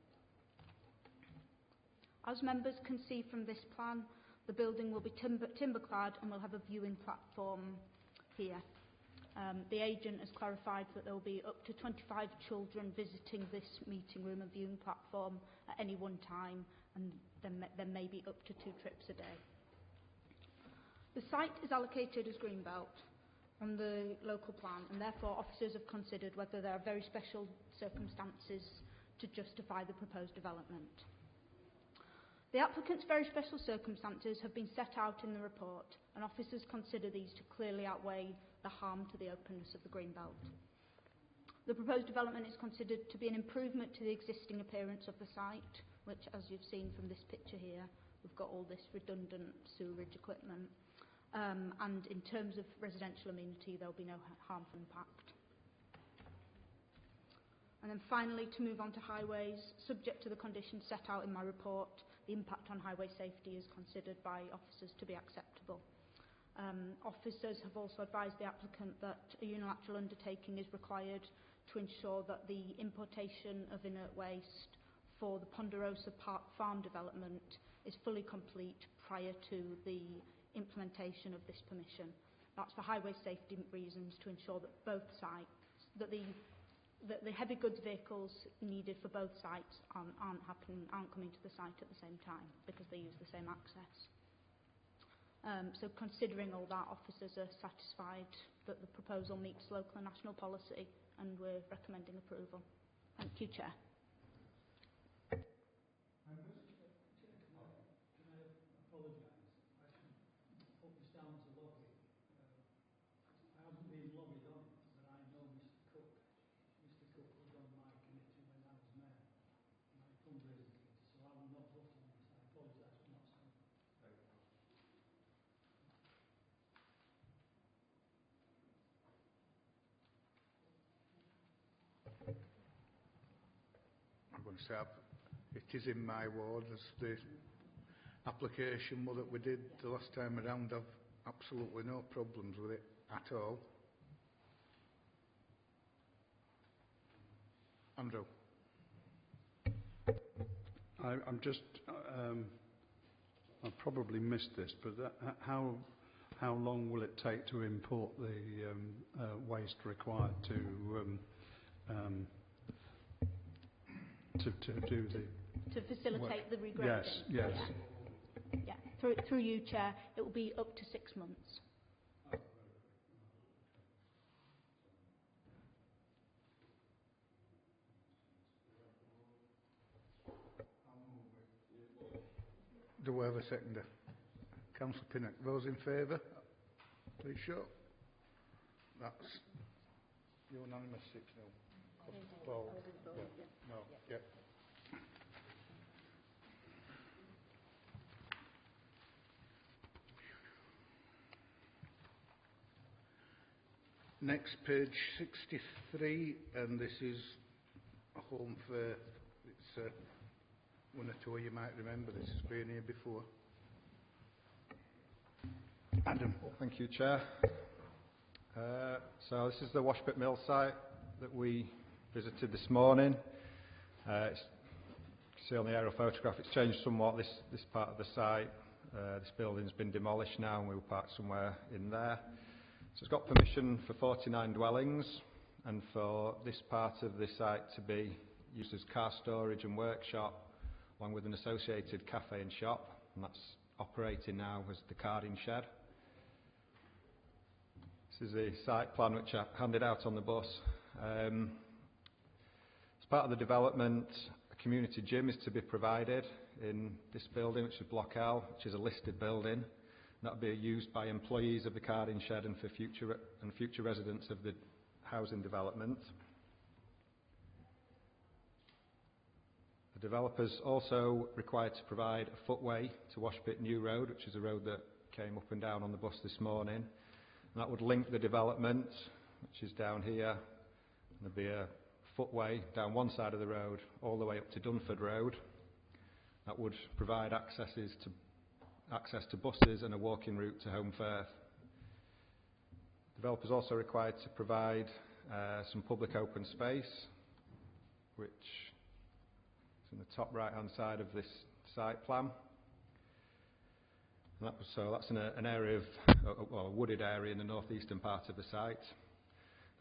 As members can see from this plan, the building will be timber-clad and will have a viewing platform here. The agent has clarified that there will be up to 25 children visiting this meeting room and viewing platform at any one time, and there may be up to 2 trips a day. The site is allocated as Greenbelt on the local plan, and therefore officers have considered whether there are very special circumstances to justify the proposed development. The applicant's very special circumstances have been set out in the report, and officers consider these to clearly outweigh the harm to the openness of the green belt. The proposed development is considered to be an improvement to the existing appearance of the site, which, as you've seen from this picture here, we've got all this redundant sewerage equipment. And in terms of residential amenity, there will be no harmful impact. And then finally, to move on to highways, subject to the conditions set out in my report, the impact on highway safety is considered by officers to be acceptable. Officers have also advised the applicant that a unilateral undertaking is required to ensure that the importation of inert waste for the Ponderosa Park farm development is fully complete prior to the implementation of this permission. That's for highway safety reasons, to ensure that both sites, that the heavy goods vehicles needed for both sites aren't coming to the site at the same time, because they use the same access. So considering all that, officers are satisfied that the proposal meets local and national policy, and we're recommending approval. Thank you, Chair. I'm going to say it is in my ward as the application that we did the last time around. I've absolutely no problems with it at all. Andrew. I'm just, I probably missed this, but how long will it take to import the waste required to do the... To facilitate work? the regrading? Yes. Yeah. Through you, Chair, it will be up to 6 months. Do we have a seconder? Councillor Pinnock. Those in favour? Please show. That's unanimous 6-0. Paul. Yeah. No. Yeah. Next, page 63, and this is a home fair. It's one or two you might remember. This has been here before. Adam. Thank you, Chair. So this is the Washpit Mill site that we visited this morning. You can see on the aerial photograph it's changed somewhat, this part of the site. This building's been demolished now and we were parked somewhere in there. So it's got permission for 49 dwellings and for this part of the site to be used as car storage and workshop, along with an associated cafe and shop, and that's operating now as the carding shed. This is the site plan which I handed out on the bus. As part of the development, a community gym is to be provided in this building, which is Block L, which is a listed building. That will be used by employees of the carding shed and for future residents of the housing development. The developers also required to provide a footway to Washpit New Road, which is a road that came up and down on the bus this morning. And that would link the development, which is down here. And there'd be a footway down one side of the road all the way up to Dunford Road. That would provide access to buses and a walking route to Home Firth. Developers also required to provide some public open space, which is in the top right hand side of this site plan. And that's in an area of, a wooded area in the northeastern part of the site.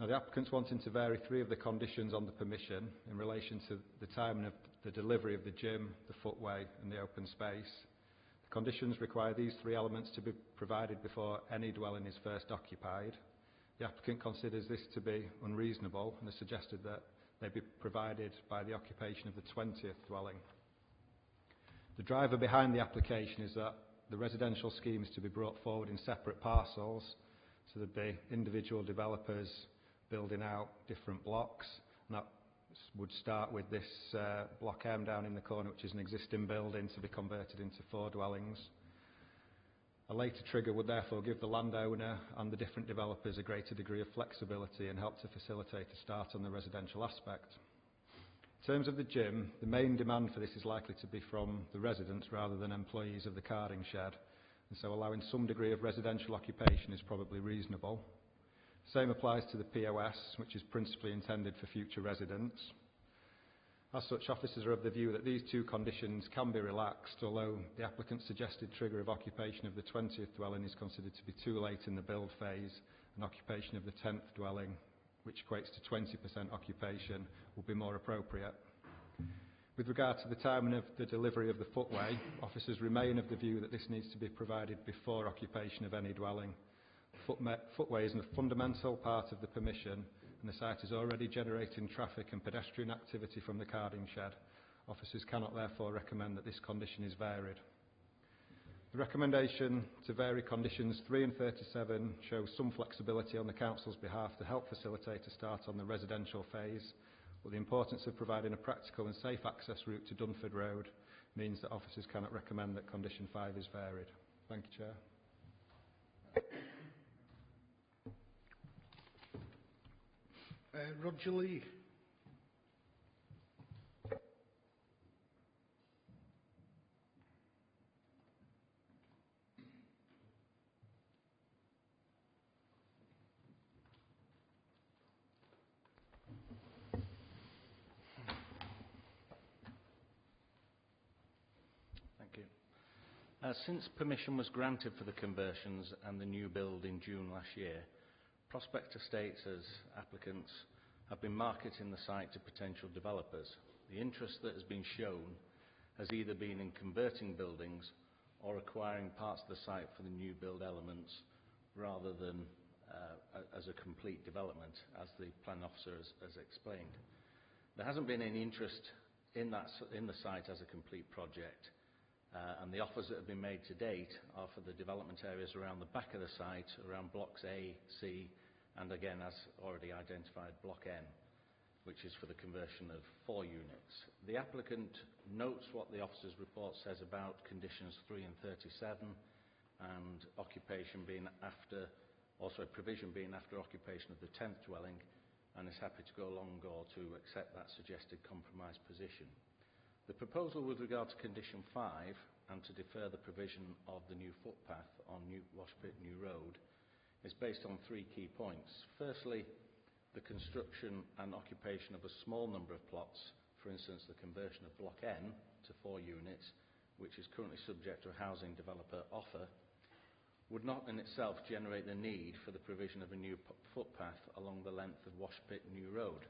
Now the applicant's wanting to vary 3 of the conditions on the permission in relation to the timing of the delivery of the gym, the footway and the open space. The conditions require these 3 elements to be provided before any dwelling is first occupied. The applicant considers this to be unreasonable and has suggested that they be provided by the occupation of the 20th dwelling. The driver behind the application is that the residential scheme is to be brought forward in separate parcels, so there'd be individual developers building out different blocks, and that would start with this block M down in the corner, which is an existing building, to be converted into 4 dwellings. A later trigger would therefore give the landowner and the different developers a greater degree of flexibility and help to facilitate a start on the residential aspect. In terms of the gym, the main demand for this is likely to be from the residents rather than employees of the carding shed, and so allowing some degree of residential occupation is probably reasonable. The same applies to the POS, which is principally intended for future residents. As such, officers are of the view that these 2 conditions can be relaxed, although the applicant's suggested trigger of occupation of the 20th dwelling is considered to be too late in the build phase, and occupation of the 10th dwelling, which equates to 20% occupation, will be more appropriate. With regard to the timing of the delivery of the footway, officers remain of the view that this needs to be provided before occupation of any dwelling. Footway is a fundamental part of the permission, and the site is already generating traffic and pedestrian activity from the carding shed. Officers cannot therefore recommend that this condition is varied. The recommendation to vary conditions 3 and 37 shows some flexibility on the Council's behalf to help facilitate a start on the residential phase, but the importance of providing a practical and safe access route to Dunford Road means that officers cannot recommend that condition 5 is varied. Thank you, Chair. Roger Lee. Thank you. Since permission was granted for the conversions and the new build in June last year, Prospect Estates as applicants have been marketing the site to potential developers. The interest that has been shown has either been in converting buildings or acquiring parts of the site for the new build elements rather than as a complete development, as the planning officer has explained. There hasn't been any interest in the site as a complete project, and the offers that have been made to date are for the development areas around the back of the site, around blocks A, C, and again, as already identified, block N, which is for the conversion of 4 units. The applicant notes what the officer's report says about conditions 3 and 37, and occupation being after, also provision being after occupation of the 10th dwelling, and is happy to go along or to accept that suggested compromise position. The proposal with regard to condition 5 and to defer the provision of the new footpath on Washpit New Road is based on 3 key points. Firstly, the construction and occupation of a small number of plots, for instance the conversion of block N to 4 units, which is currently subject to a housing developer offer, would not in itself generate the need for the provision of a new footpath along the length of Washpit New Road,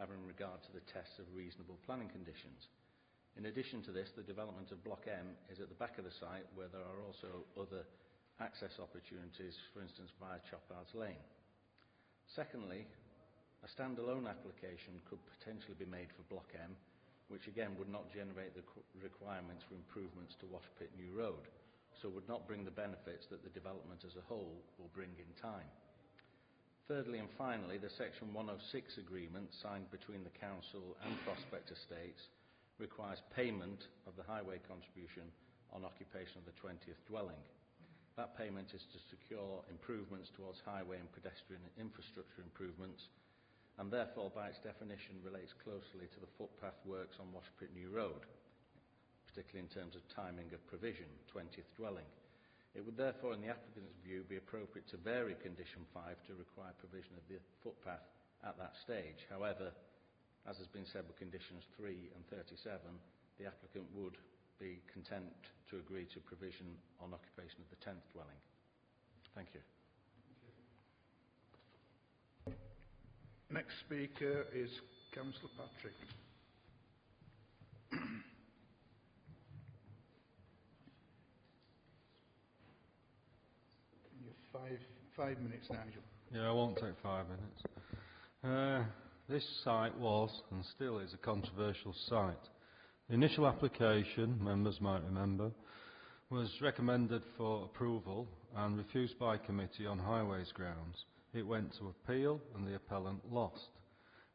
having regard to the tests of reasonable planning conditions. In addition to this, the development of block M is at the back of the site, where there are also other access opportunities, for instance via Chopard's Lane. Secondly, a standalone application could potentially be made for block M, which again would not generate the requirements for improvements to Washpit New Road, so would not bring the benefits that the development as a whole will bring in time. Thirdly and finally, the Section 106 agreement signed between the Council and Prospect Estates requires payment of the highway contribution on occupation of the 20th dwelling. That payment is to secure improvements towards highway and pedestrian infrastructure improvements, and therefore by its definition relates closely to the footpath works on Washpit New Road, particularly in terms of timing of provision, 20th dwelling. It would therefore, in the applicant's view, be appropriate to vary condition 5 to require provision of the footpath at that stage. However, as has been said with conditions 3 and 37, the applicant would be content to agree to provision on occupation of the 10th dwelling. Thank you. Next speaker is Councillor Patrick. You're five minutes, Nigel. Yeah, I won't take 5 minutes. This site was, and still is, a controversial site. The initial application, members might remember, was recommended for approval and refused by committee on highways grounds. It went to appeal and the appellant lost.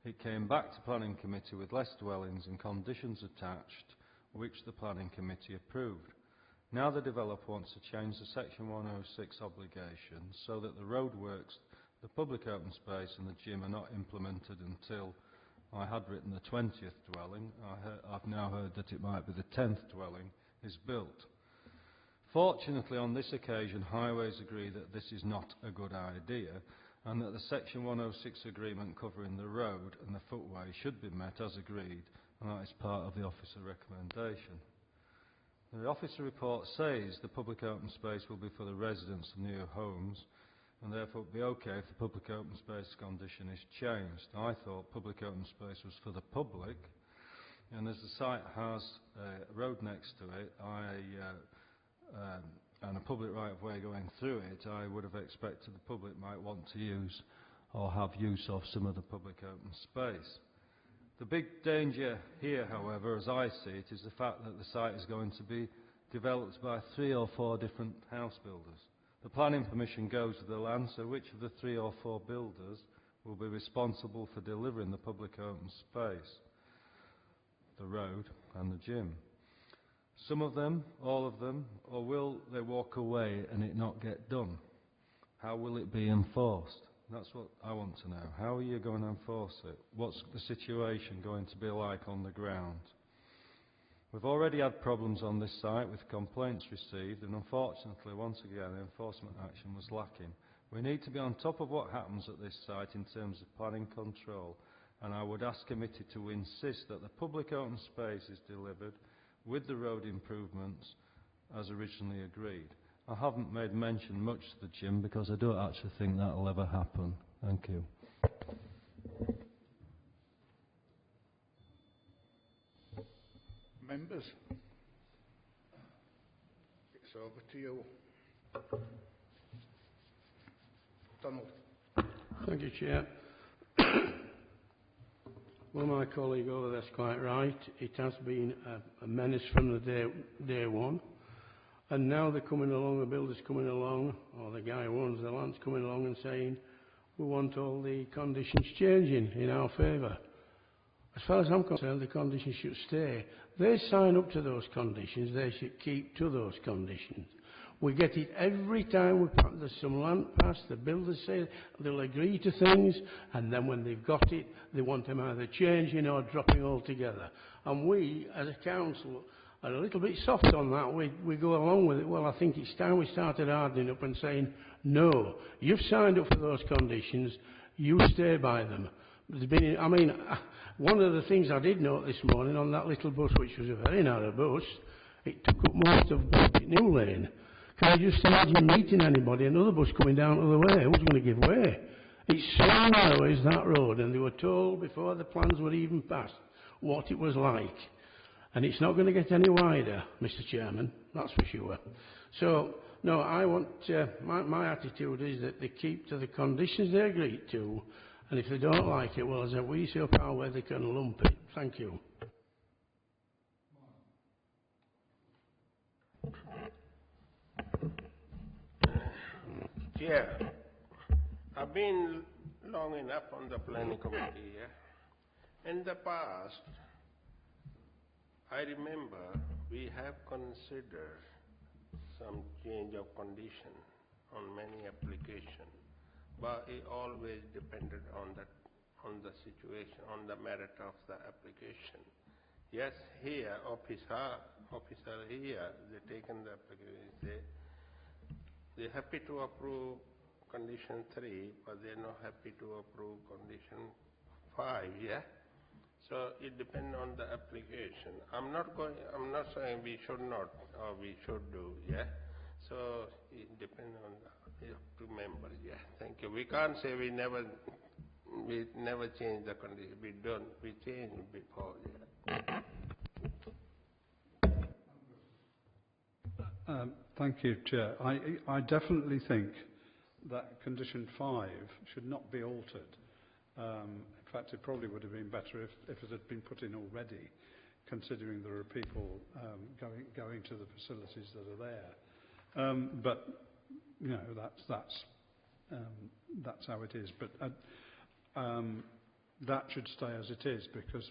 It came back to planning committee with less dwellings and conditions attached, which the planning committee approved. Now the developer wants to change the section 106 obligations so that the roadworks, the public open space and the gym are not implemented until, I had written the 20th dwelling, I've now heard that it might be the 10th dwelling, is built. Fortunately, on this occasion, Highways agree that this is not a good idea and that the Section 106 agreement covering the road and the footway should be met as agreed, and that is part of the officer recommendation. The officer report says the public open space will be for the residents of new homes, and therefore it would be okay if the public open space condition is changed. I thought public open space was for the public, and as the site has a road next to it, and a public right-of-way going through it, I would have expected the public might want to use or have use of some of the public open space. The big danger here, however, as I see it, is the fact that the site is going to be developed by 3 or 4 different house builders. The planning permission goes with the land, so which of the 3 or 4 builders will be responsible for delivering the public open space, the road and the gym? Some of them, all of them, or will they walk away and it not get done? How will it be enforced? That's what I want to know. How are you going to enforce it? What's the situation going to be like on the ground? We've already had problems on this site with complaints received, and unfortunately, once again, enforcement action was lacking. We need to be on top of what happens at this site in terms of planning control, and I would ask committee to insist that the public open space is delivered with the road improvements as originally agreed. I haven't made mention much to the gym because I don't actually think that will ever happen. Thank you. Members, it's over to you. Donald. Thank you, Chair. Well, my colleague over there's quite right. It has been a menace from the day one. And now they're coming along, the builder's coming along, or the guy who owns the land's coming along and saying, we want all the conditions changing in our favour. As far as I'm concerned, the conditions should stay. They sign up to those conditions, they should keep to those conditions. We get it every time there's some land passed, the builders say they'll agree to things, and then when they've got it, they want them either changing or dropping altogether. And we, as a council, are a little bit soft on that. We go along with it. Well, I think it's time we started hardening up and saying, no, you've signed up for those conditions, you stay by them. There's been, I mean, one of the things I did note this morning on that little bus, which was a very narrow bus, it took up most of New Lane. Can you just imagine meeting anybody, another bus coming down the other way? Who's going to give way? It's so narrow is that road, and they were told before the plans were even passed what it was like. And it's not going to get any wider, Mr. Chairman, that's for sure. So, no, I want, my attitude is that they keep to the conditions they agreed to, and if they don't like it, well, as we see up our way, they can lump it. Thank you. Chair, I've been long enough on the planning committee here. In the past, I remember we have considered some change of condition on many applications, but it always depended on the situation, on the merit of the application. Yes, here, officer here, they taken the application, they're happy to approve condition 3, but they're not happy to approve condition 5, yeah? So it depends on the application. I'm not saying we should not or we should do, yeah? So it depends on the two members, yeah? Thank you. We can't say we never change the condition. We changed before, yeah? Thank you, Chair. I definitely think that condition 5 should not be altered. In fact, it probably would have been better if it had been put in already, considering there are people going to the facilities that are there. But you know, that's how it is. But that should stay as it is because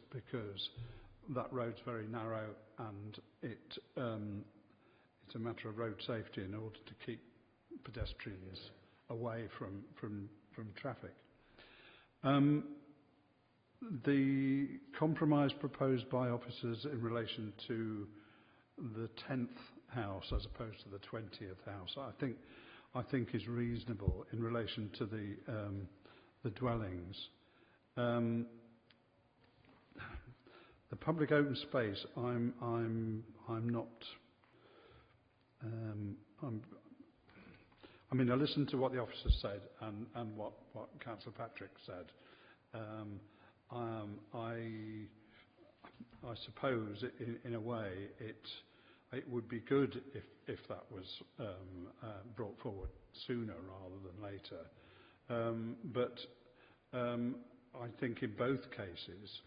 that road's very narrow, and it's a matter of road safety in order to keep pedestrians away from traffic. The compromise proposed by officers in relation to the 10th house as opposed to the 20th house, I think is reasonable in relation to the dwellings. The public open space, I mean, I listened to what the officers said and what Councillor Patrick said. I suppose in a way it would be good if that was brought forward sooner rather than later. But I think in both cases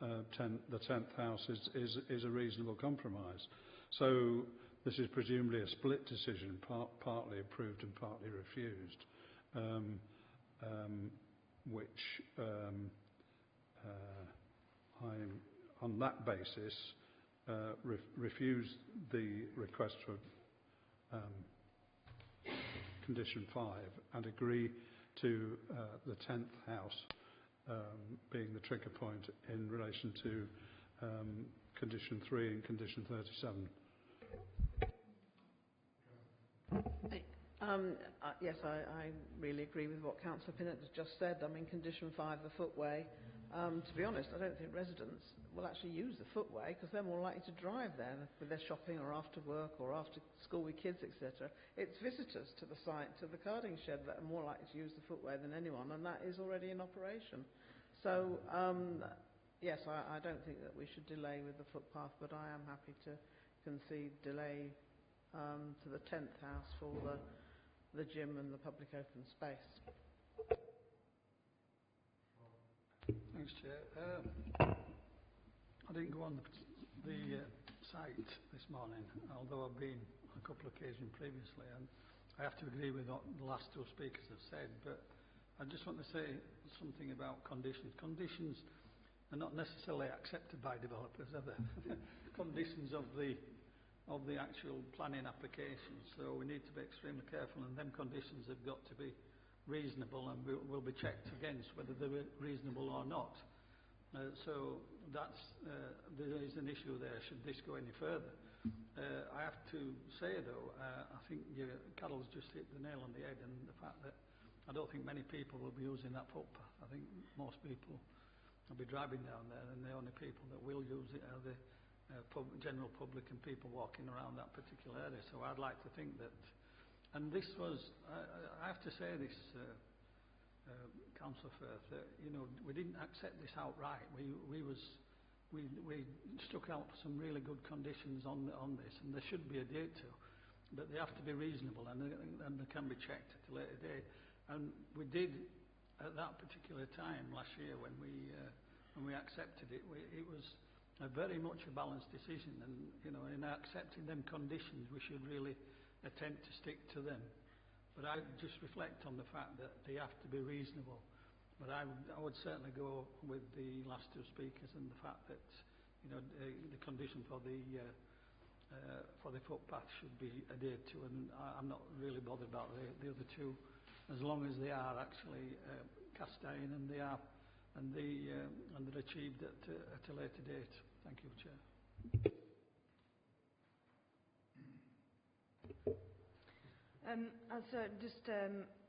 the 10th house is a reasonable compromise. So this is presumably a split decision, partly approved and partly refused, which I, on that basis, refuse the request for condition 5 and agree to the 10th house being the trigger point in relation to condition 3 and condition 37. Yes, I really agree with what Councillor Pinnock has just said. I mean, condition 5, the footway. To be honest, I don't think residents will actually use the footway because they're more likely to drive there with their shopping or after work or after school with kids, etc. It's visitors to the site, to the carding shed, that are more likely to use the footway than anyone, and that is already in operation. So, yes, I don't think that we should delay with the footpath, but I am happy to concede delay to the 10th house for the gym and the public open space. Thanks, Chair. I didn't go on the site this morning, although I've been on a couple of occasions previously, and I have to agree with what the last two speakers have said, but I just want to say something about conditions. Conditions are not necessarily accepted by developers, are they? Conditions of the actual planning application, so we need to be extremely careful, and them conditions have got to be reasonable and will be checked against whether they're reasonable or not. So that's there is an issue there should this go any further. I have to say though, I think Carol's just hit the nail on the head, and the fact that I don't think many people will be using that footpath. I think most people will be driving down there, and the only people that will use it are the general public and people walking around that particular area. So I'd like to think that, and this was, I have to say this, Councillor Firth, you know, we didn't accept this outright. We struck out some really good conditions on this, and there should be adhered to, but they have to be reasonable, and they can be checked at a later date. And we did at that particular time last year when we accepted it. It was a very much a balanced decision, and you know, in accepting them conditions, we should really attempt to stick to them. But I just reflect on the fact that they have to be reasonable. But I would certainly go with the last two speakers and the fact that, you know, the condition for the footpath should be adhered to, and I'm not really bothered about the other two, as long as they are actually cast iron and they are and they're achieved at a later date. Thank you, Chair.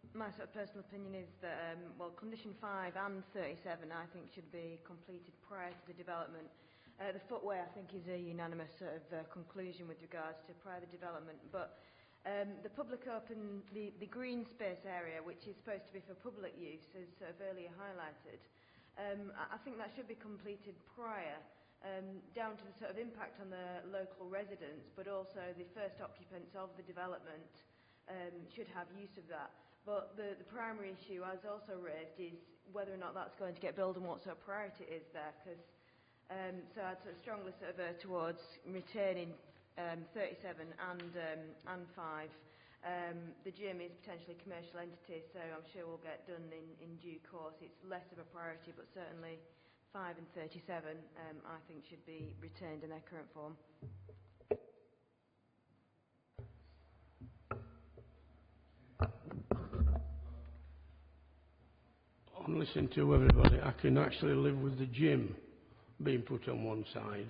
My sort of personal opinion is that, well, condition 5 and 37 I think should be completed prior to the development. The footway I think is a unanimous sort of conclusion with regards to prior to the development, but the public open, the green space area, which is supposed to be for public use, as sort of earlier highlighted, I think that should be completed prior, down to the sort of impact on the local residents, but also the first occupants of the development should have use of that. But the primary issue, as also raised, is whether or not that's going to get built and what sort of priority it is there. Because so I'd sort of strongly sort of towards retaining 37 and 5. The gym is potentially a commercial entity, so I'm sure we'll get done in due course. It's less of a priority, but certainly 5 and 37 I think should be retained in their current form. On listening to everybody, I can actually live with the gym being put on one side,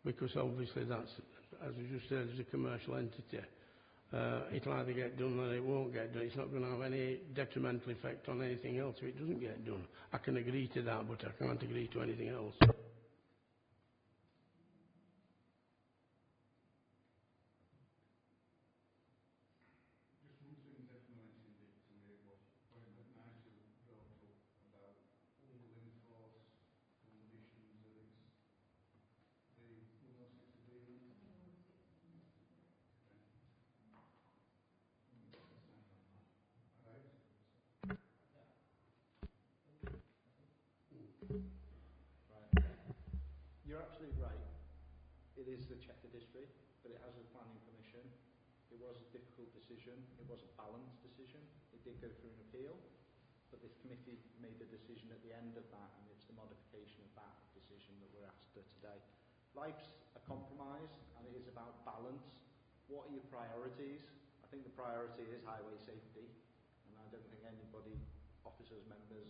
because obviously that's, as you just said, is a commercial entity. It'll either get done or it won't get done. It's not going to have any detrimental effect on anything else if it doesn't get done. I can agree to that, but I can't agree to anything else. You're absolutely right. It is the Checker district, but it has a planning permission. It was a difficult decision. It was a balanced decision. It did go through an appeal, but this committee made a decision at the end of that, and it's the modification of that decision that we're after today. Life's a compromise, and it is about balance. What are your priorities? I think the priority is highway safety, and I don't think anybody, officers, members,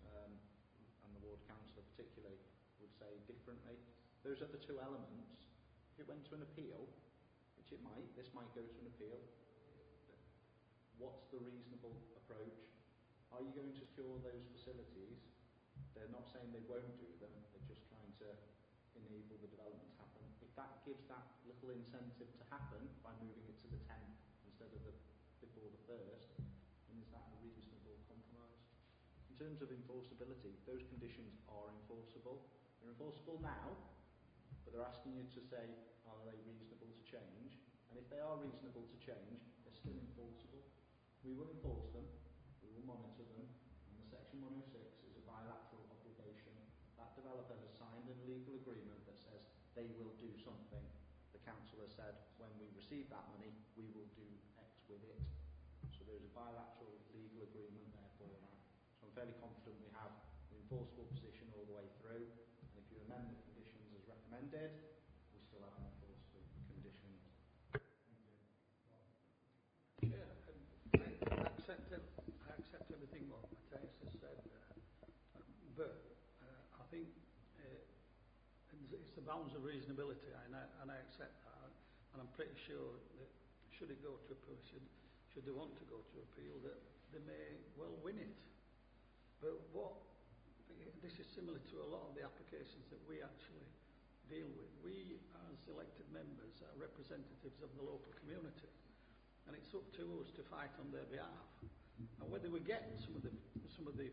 and the ward councillor particularly, would say differently. Those are the two elements. If it went to an appeal, which it might, this might go to an appeal, what's the reasonable approach? Are you going to secure those facilities? They're not saying they won't do them, they're just trying to enable the development to happen. If that gives that little incentive to happen by moving it to the 10th instead of before the 1st, then is that a reasonable compromise? In terms of enforceability, those conditions are enforceable. They're enforceable now, but they're asking you to say, are they reasonable to change? And if they are reasonable to change, they're still enforceable. We will enforce them, we will monitor them, and the Section 106 is a bilateral obligation. That developer has signed a legal agreement that says they will do something. The council has said, when we receive that money, we will do X with it. So there's a bilateral legal agreement there for that. So I'm fairly confident we have an enforceable position all the way through. If you amend the conditions as recommended, we still have an enforceable condition. Yeah, I accept everything what Matthias has said there, but I think it's the bounds of reasonability, and I accept that, and I'm pretty sure that should it go to appeal, should they want to go to appeal, that they may well win it. But this is similar to a lot of the applications that we actually deal with. We, as elected members, are representatives of the local community, and it's up to us to fight on their behalf. And whether we get some of the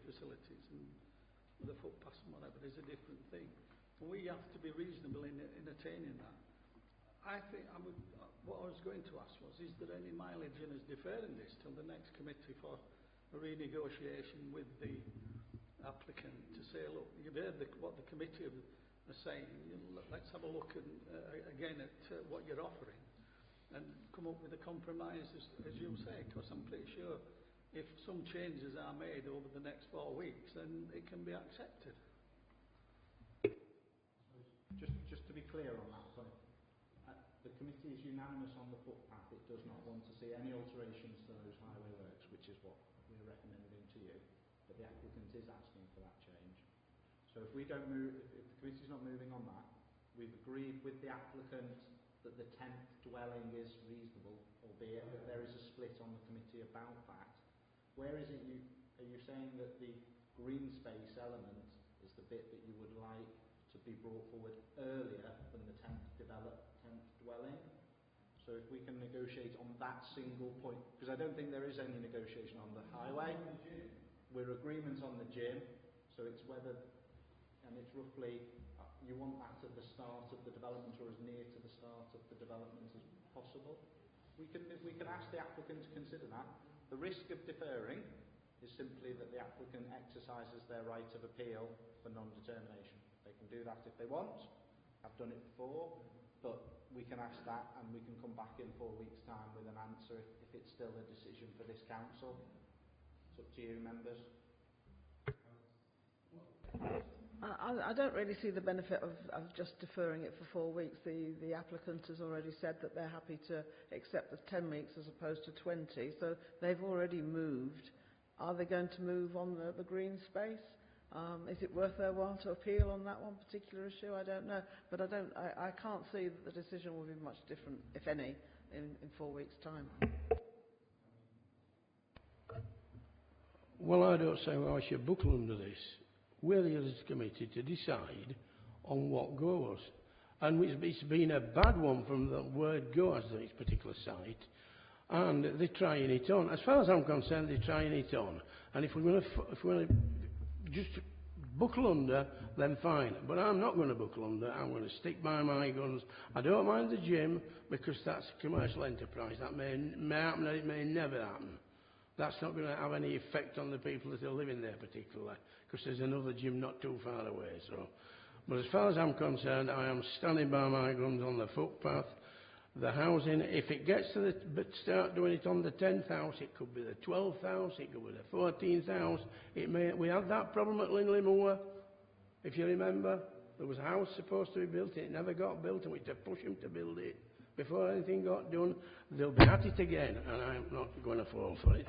facilities and the footpaths and whatever is a different thing. And we have to be reasonable in attaining that. I think what I was going to ask was, is there any mileage in us deferring this till the next committee for a renegotiation with the applicant to say, look, you've heard what the committee are saying, let's have a look again at what you're offering and come up with a compromise, as you say, because I'm pretty sure if some changes are made over the next 4 weeks, then it can be accepted. Just to be clear on that point, the committee is unanimous on the footpath. It does not want to see any alterations to those highway works, which is what we're recommending to you. But the applicant is asking for that change. So if we don't move, if the committee's not moving on that, we've agreed with the applicant that the 10th dwelling is reasonable, albeit that there is a split on the committee about that. Where is it are you saying that the green space element is the bit that you would like to be brought forward earlier than the 10th dwelling? So if we can negotiate on that single point, because I don't think there is any negotiation on the highway. We're agreement on the gym, so it's whether, and it's roughly, you want that at the start of the development or as near to the start of the development as possible. We can ask the applicant to consider that. The risk of deferring is simply that the applicant exercises their right of appeal for non-determination. They can do that if they want. I've done it before, but we can ask that and we can come back in 4 weeks' time with an answer if it's still a decision for this council. It's up to you, members. I don't really see the benefit of just deferring it for 4 weeks. The applicant has already said that they're happy to accept the 10 weeks as opposed to 20, so they've already moved. Are they going to move on the green space? Is it worth their while to appeal on that one particular issue? I don't know, but I can't see that the decision will be much different, if any, in 4 weeks' time. Well, I don't say why I should buckle under this. We're the others committee to decide on what goes. And it's been a bad one from the word go as to this particular site. And they're trying it on. As far as I'm concerned, they're trying it on. And if we're going to just buckle under, then fine. But I'm not going to buckle under. I'm going to stick by my guns. I don't mind the gym because that's a commercial enterprise. That may happen, it may never happen. That's not going to have any effect on the people that are living there particularly, because there's another gym not too far away. So, but as far as I'm concerned, I am standing by my guns on the footpath. The housing, if it gets to start doing it on the 10th house, it could be the 12th house, it could be the 14th house. We had that problem at Linley Moor, if you remember. There was a house supposed to be built, and it never got built, and we had to push them to build it. Before anything got done, they'll be at it again, and I'm not going to fall for it.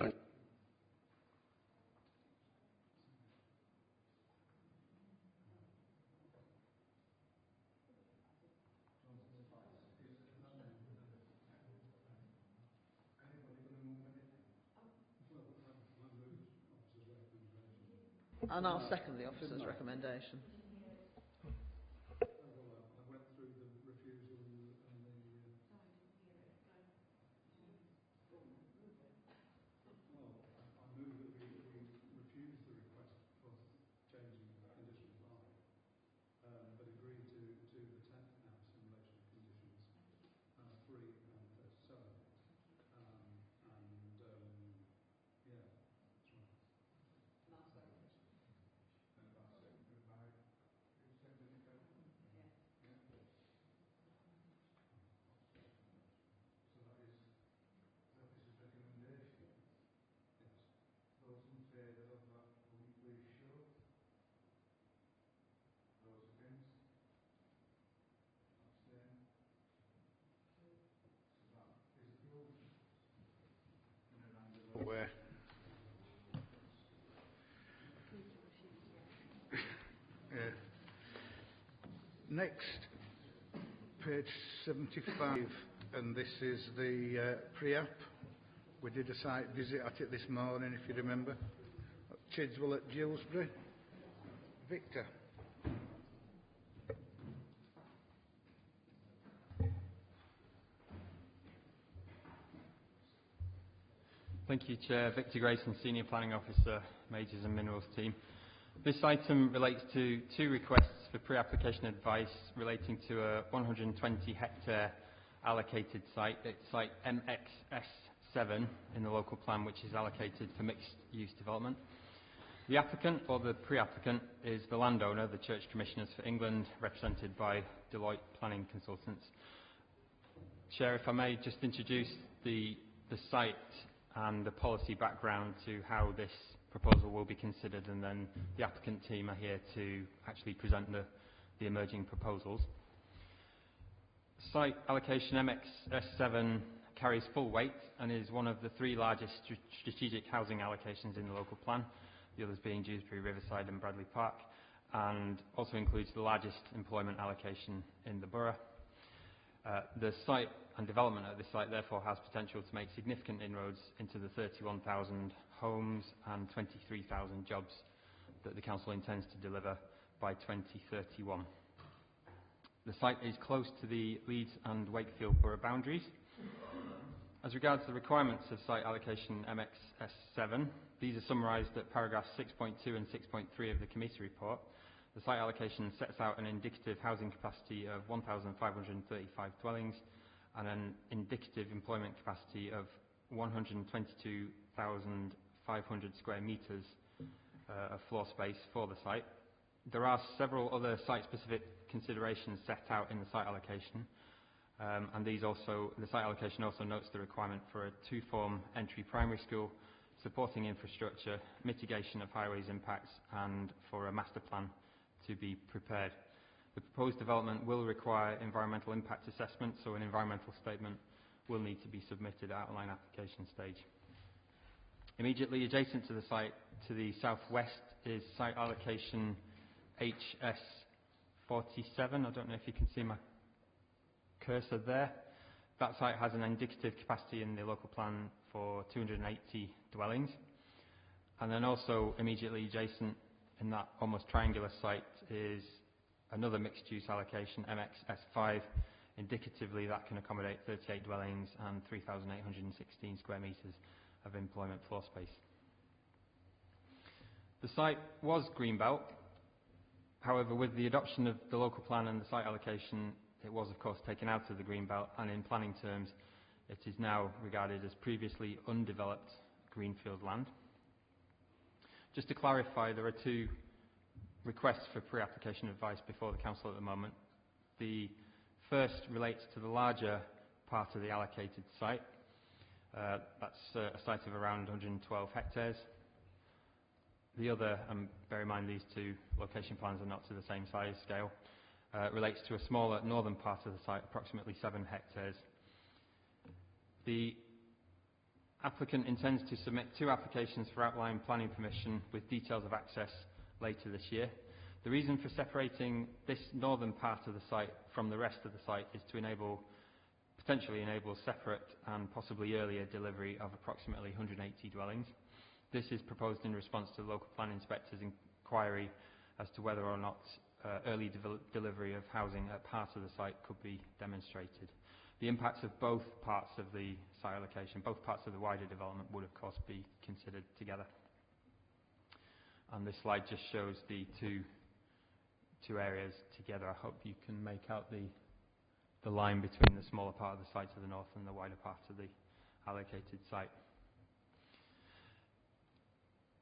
And I'll second the officer's recommendation. Where? Next, page 75, and this is the pre-app. We did a site visit at it this morning, if you remember. Chidswell at Gilsbury. Victor. Thank you, Chair. Victor Grayson, Senior Planning Officer, Majors and Minerals Team. This item relates to 2 requests for pre-application advice relating to a 120-hectare allocated site. It's site MXS7 in the local plan, which is allocated for mixed-use development. The applicant, or the pre-applicant, is the landowner, the Church Commissioners for England, represented by Deloitte Planning Consultants. Chair, if I may just introduce the site and the policy background to how this proposal will be considered, and then the applicant team are here to actually present the emerging proposals. Site allocation MXS7 carries full weight and is one of the 3 largest strategic housing allocations in the local plan, the others being Dewsbury, Riverside and Bradley Park, and also includes the largest employment allocation in the borough. The site and development at this site therefore has potential to make significant inroads into the 31,000 homes and 23,000 jobs that the Council intends to deliver by 2031. The site is close to the Leeds and Wakefield borough boundaries. As regards the requirements of site allocation MXS7, these are summarised at paragraphs 6.2 and 6.3 of the committee report. The site allocation sets out an indicative housing capacity of 1,535 dwellings and an indicative employment capacity of 122,500 square metres of floor space for the site. There are several other site-specific considerations set out in the site allocation, and the site allocation also notes the requirement for a two-form entry primary school, supporting infrastructure, mitigation of highways impacts, and for a master plan to be prepared. The proposed development will require environmental impact assessment, so an environmental statement will need to be submitted at outline application stage. Immediately adjacent to the site, to the southwest, is site allocation HS47. I don't know if you can see my cursor there. That site has an indicative capacity in the local plan for 280 dwellings. And then also immediately adjacent in that almost triangular site is another mixed-use allocation, MXS5. Indicatively, that can accommodate 38 dwellings and 3,816 square metres of employment floor space. The site was greenbelt. However, with the adoption of the local plan and the site allocation, it was of course taken out of the greenbelt, and in planning terms it is now regarded as previously undeveloped greenfield land. Just to clarify, there are two requests for pre-application advice before the council at the moment. The first relates to the larger part of the allocated site. That's a site of around 112 hectares. The other, and bear in mind these two location plans are not to the same size scale, relates to a smaller northern part of the site, approximately 7 hectares. The applicant intends to submit 2 applications for outline planning permission with details of access later this year. The reason for separating this northern part of the site from the rest of the site is to potentially enable separate and possibly earlier delivery of approximately 180 dwellings. This is proposed in response to the local plan inspector's inquiry as to whether or not early delivery of housing at part of the site could be demonstrated. The impacts of both parts of the site allocation, both parts of the wider development, would of course be considered together. And this slide just shows the two areas together. I hope you can make out the line between the smaller part of the site to the north and the wider part of the allocated site.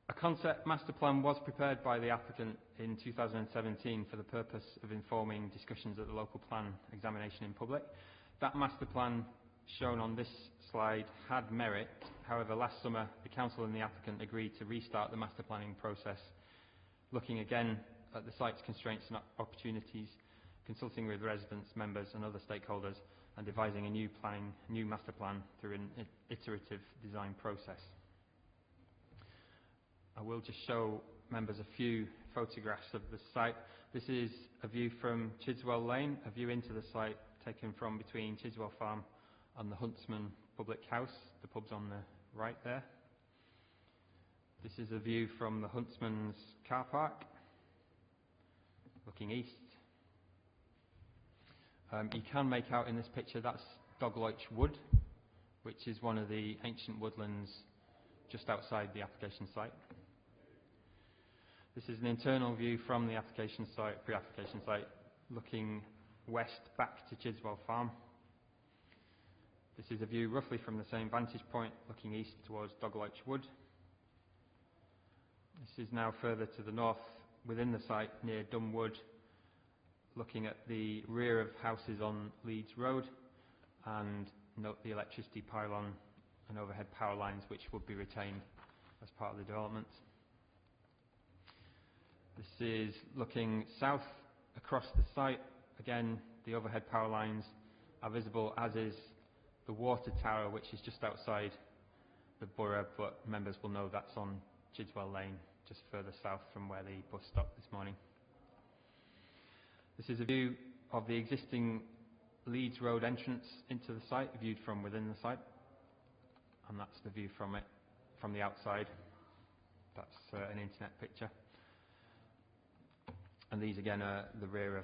A concept master plan was prepared by the applicant in 2017 for the purpose of informing discussions at the local plan examination in public. That master plan shown on this slide had merit. However, last summer the council and the applicant agreed to restart the master planning process, looking again at the site's constraints and opportunities, consulting with residents, members and other stakeholders, and devising a new master plan through an iterative design process. I will just show members a few photographs of the site. This is a view from Chidswell Lane, a view into the site taken from between Chidswell Farm and the Huntsman Public House. The pub's on the right there. This is a view from the Huntsman's car park, looking east. You can make out in this picture that's Dogloich Wood, which is one of the ancient woodlands just outside the application site. This is an internal view from the application site, pre-application site, looking west back to Chidswell Farm. This is a view roughly from the same vantage point, looking east towards Dogloich Wood. This is now further to the north within the site near Dunwood, looking at the rear of houses on Leeds Road, and note the electricity pylon and overhead power lines which would be retained as part of the development. This is looking south across the site. Again, the overhead power lines are visible, as is the water tower, which is just outside the borough, but members will know that's on Chidswell Lane, just further south from where the bus stopped this morning. This is a view of the existing Leeds Road entrance into the site, viewed from within the site, and that's the view from it from the outside. That's an internet picture. And these again are the rear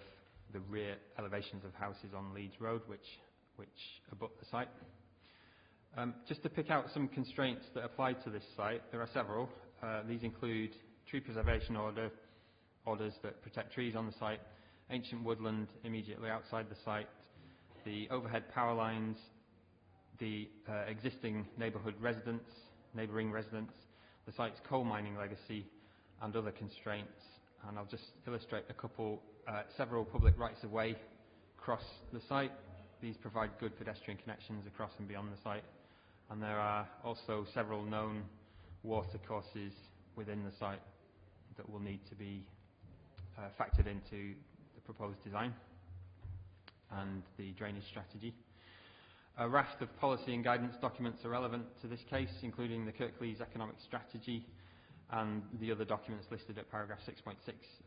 elevations of houses on Leeds Road, which abut the site. Just to pick out some constraints that apply to this site, there are several. These include tree preservation orders that protect trees on the site, ancient woodland immediately outside the site, the overhead power lines, the existing neighbouring residents, the site's coal mining legacy, and other constraints. And I'll just illustrate a couple. Several public rights-of-way cross the site. These provide good pedestrian connections across and beyond the site. And there are also several known water courses within the site that will need to be factored into the proposed design and the drainage strategy. A raft of policy and guidance documents are relevant to this case, including the Kirklees Economic Strategy and the other documents listed at paragraph 6.6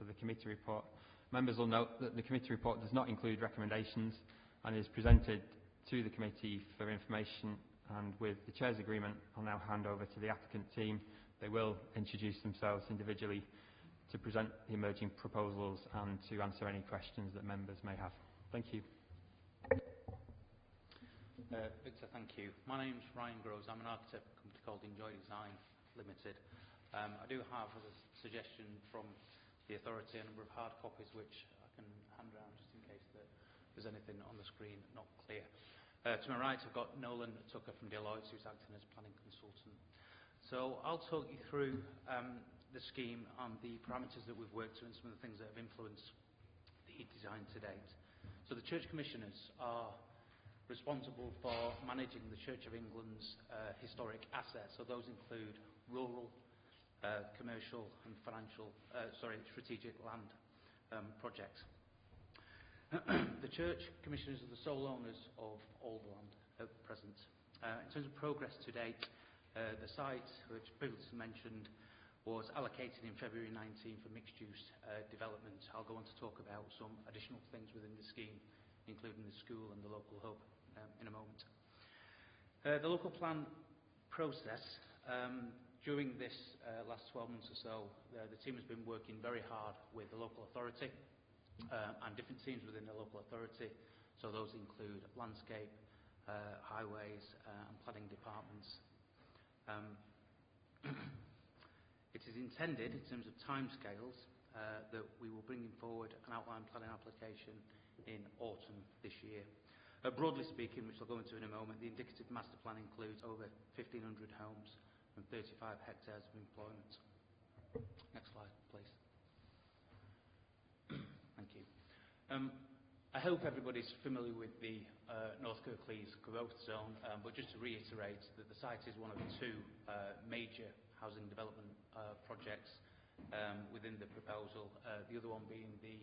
of the committee report. Members will note that the committee report does not include recommendations and is presented to the committee for information, and with the Chair's agreement, I'll now hand over to the applicant team. They will introduce themselves individually to present the emerging proposals and to answer any questions that members may have. Thank you. Victor, thank you. My name's Ryan Groves. I'm an architect for a company called Enjoy Design Limited. I do have a suggestion from the authority, a number of hard copies which I can hand around just in case that there's anything on the screen not clear. To my right, I've got Nolan Tucker from Deloitte, who's acting as planning consultant. So I'll talk you through the scheme and the parameters that we've worked to and some of the things that have influenced the design to date. So the Church Commissioners are responsible for managing the Church of England's historic assets. So those include rural, commercial and strategic land projects. The Church Commissioners are the sole owners of all the land at present. In terms of progress to date, the site, which previously mentioned, was allocated in February 19 for mixed-use development. I'll go on to talk about some additional things within the scheme, including the school and the local hub in a moment. The local plan process, during this last 12 months or so, the team has been working very hard with the local authority and different teams within the local authority. So those include landscape, highways and planning departments. It is intended, in terms of timescales, that we will bring forward an outline planning application in autumn this year. Broadly speaking, which I'll go into in a moment, the indicative master plan includes over 1,500 homes and 35 hectares of employment. Next slide, please. Thank you. I hope everybody's familiar with the North Kirklees growth zone, but just to reiterate that the site is one of two major housing development projects within the proposal, the other one being the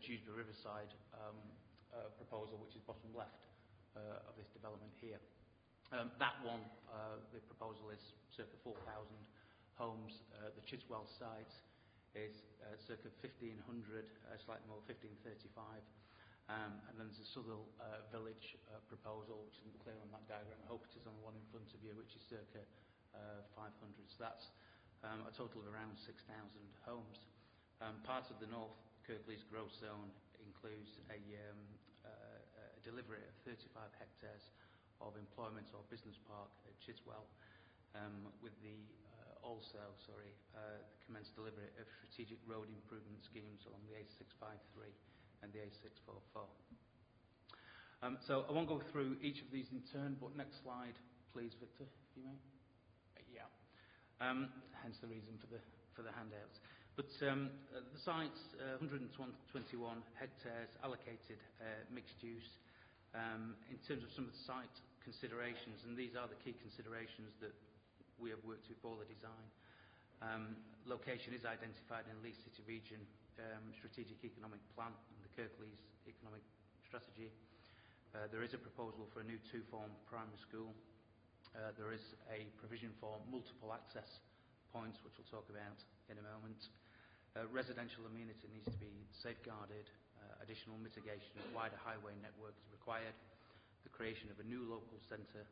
Dewsbury Riverside proposal, which is bottom left of this development here. That one, the proposal is circa 4,000 homes. The Chiswell site is circa 1,500, slightly more, 1,535. And then there's a Southall Village proposal, which isn't clear on that diagram. I hope it is on the one in front of you, which is circa 500. So that's a total of around 6,000 homes. Part of the North Kirklees growth zone includes a delivery of 35 hectares of employment or business park at Chiswell, with the commenced delivery of strategic road improvement schemes along the A653 and the A644. So I won't go through each of these in turn, but next slide, please, Victor, if you may. Yeah. Hence the reason for the handouts. But the site's 121 hectares allocated mixed use. In terms of some of the site considerations, and these are the key considerations that we have worked with for the design. Location is identified in Leeds City Region Strategic Economic Plan and the Kirklees Economic Strategy. There is a proposal for a new two-form primary school. There is a provision for multiple access points, which we'll talk about in a moment. Residential amenity needs to be safeguarded. Additional mitigation of wider highway network is required. The creation of a new local centre.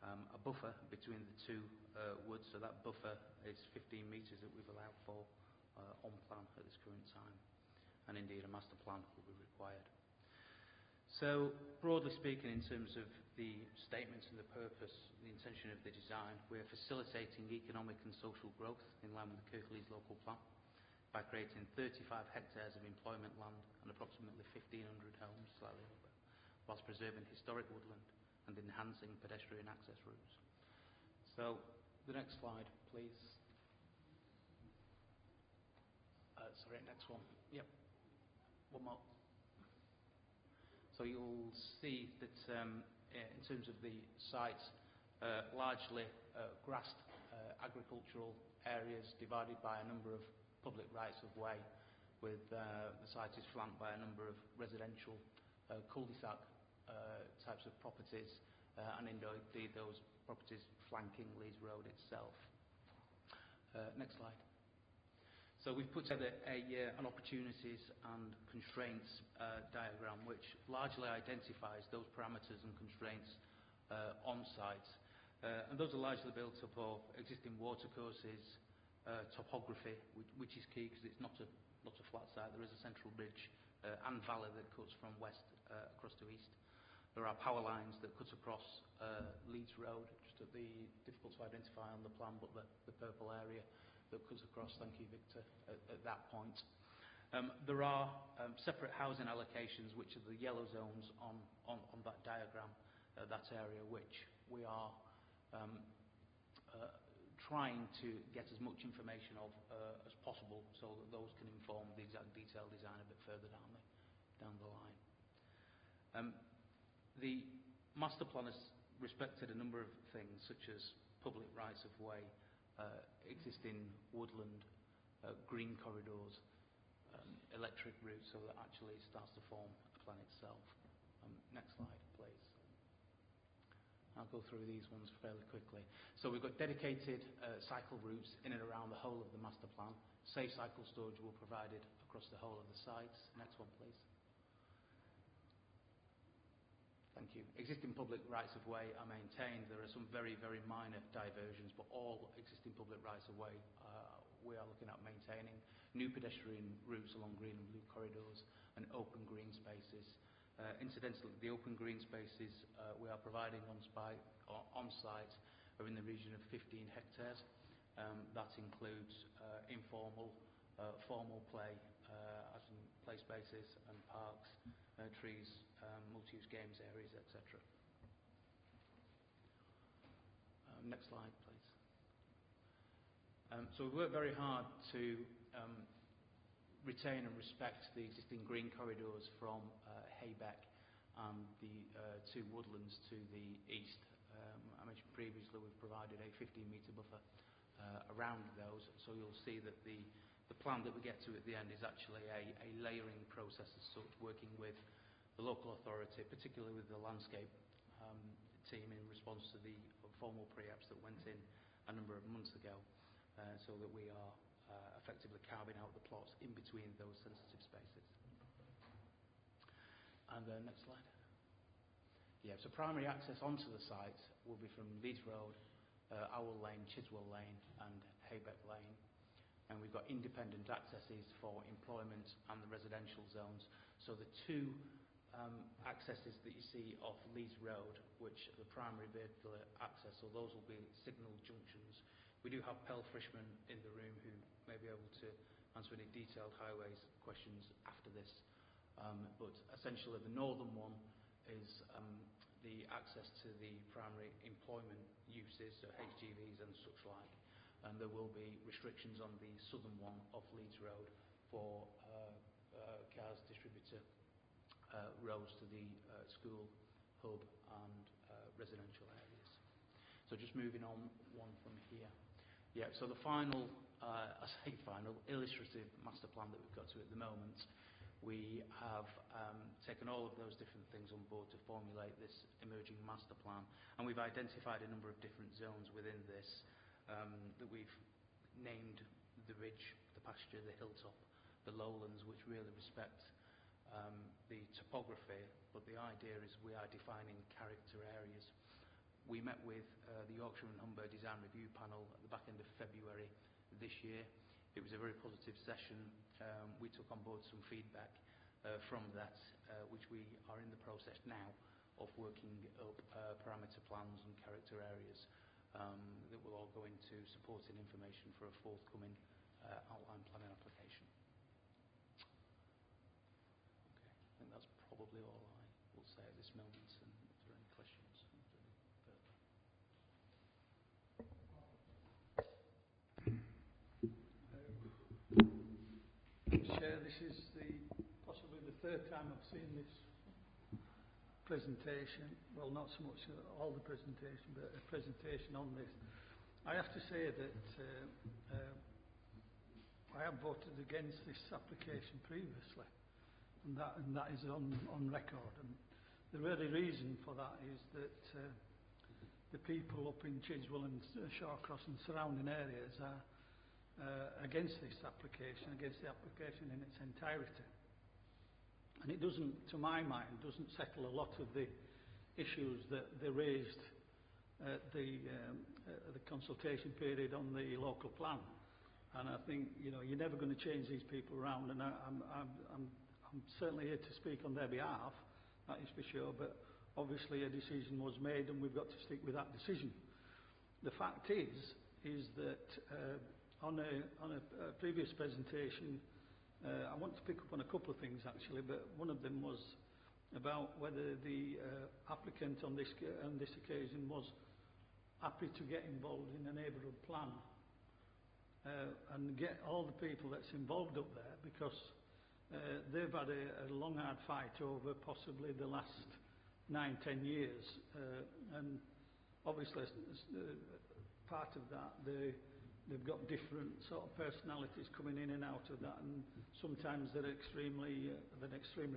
A buffer between the two woods, so that buffer is 15 metres that we've allowed for on plan at this current time. And indeed a master plan will be required. So, broadly speaking, in terms of the statements and the purpose, the intention of the design, we're facilitating economic and social growth in line with the Kirklees local plan by creating 35 hectares of employment land and approximately 1,500 homes, slightly over, whilst preserving historic woodland and enhancing pedestrian access routes. So, the next slide, please. Sorry, next one. Yep. One more. So you'll see that in terms of the site, largely grassed agricultural areas divided by a number of public rights of way, with the site is flanked by a number of residential cul-de-sac types of properties, and indeed those properties flanking Leeds Road itself. Next slide. So we've put together an opportunities and constraints diagram which largely identifies those parameters and constraints on site. And those are largely built up of existing watercourses, topography, which is key because it's not a flat site. There is a central ridge and valley that cuts from west across to east. There are power lines that cut across Leeds Road, just at the difficult to identify on the plan, but the purple area that cuts across, thank you Victor, at that point. There are separate housing allocations, which are the yellow zones on that diagram, that area, which we are trying to get as much information of as possible so that those can inform the exact detailed design a bit further down the line. The master plan has respected a number of things such as public rights of way, existing woodland, green corridors, electric routes, so that actually starts to form a plan itself. Next slide, please. I'll go through these ones fairly quickly. So we've got dedicated cycle routes in and around the whole of the master plan. Safe cycle storage will be provided across the whole of the sites. Next one, please. Thank you. Existing public rights of way are maintained. There are some very, very minor diversions, but all existing public rights of way we are looking at maintaining. New pedestrian routes along green and blue corridors and open green spaces. Incidentally, the open green spaces we are providing on site are in the region of 15 hectares. That includes informal, formal play, as in play spaces and parks, trees, multi-use games areas, etc. Next slide, please. So we've worked very hard to retain and respect the existing green corridors from Haybeck and the two woodlands to the east. I mentioned previously we've provided a 15-metre buffer around those, so you'll see that the plan that we get to at the end is actually a layering process as such, working with the local authority, particularly with the landscape team in response to the formal pre-apps that went in a number of months ago, so that we are effectively carving out the plots in between those sensitive spaces. And next slide. Yeah, so primary access onto the site will be from Leeds Road, Owl Lane, Chidswell Lane and Haybeck Lane. And we've got independent accesses for employment and the residential zones. So the two accesses that you see off Leeds Road, which are the primary vehicular access, so those will be signal junctions. We do have Pell Frishman in the room who may be able to answer any detailed highways questions after this. But essentially the northern one is the access to the primary employment uses, so HGVs and such like. And there will be restrictions on the southern one off Leeds Road for cars distributor roads to the school, hub and residential areas. So just moving on one from here. Yeah, so the final, I say final, illustrative master plan that we've got to at the moment, we have taken all of those different things on board to formulate this emerging master plan, and we've identified a number of different zones within this that we've named the ridge, the pasture, the hilltop, the lowlands, which really respect the topography, but the idea is we are defining character areas. We met with the Yorkshire and Humber Design Review Panel at the back end of February this year. It was a very positive session. We took on board some feedback from that, which we are in the process now of working up parameter plans and character areas that will all go into supporting information for a forthcoming outline planning application. Okay, I think that's probably all I will say at this moment, and if there are any questions. this is possibly the third time I've seen this presentation. Well, not so much all the presentation, but a presentation on this. I have to say that I have voted against this application previously, and that is on record. And the really reason for that is that the people up in Chidswell and Shawcross and surrounding areas are against this application, against the application in its entirety. And it doesn't, to my mind, doesn't settle a lot of the issues that they raised at the consultation period on the local plan. And I think, you know, you're never going to change these people around, and I'm certainly here to speak on their behalf, that is for sure, but obviously a decision was made and we've got to stick with that decision. The fact is that on a previous presentation, I want to pick up on a couple of things actually, but one of them was about whether the applicant on this occasion was happy to get involved in a neighbourhood plan and get all the people that's involved up there, because they've had a long hard fight over possibly the last 9-10 years, and obviously part of that they've got different sort of personalities coming in and out of that, and sometimes they're extremely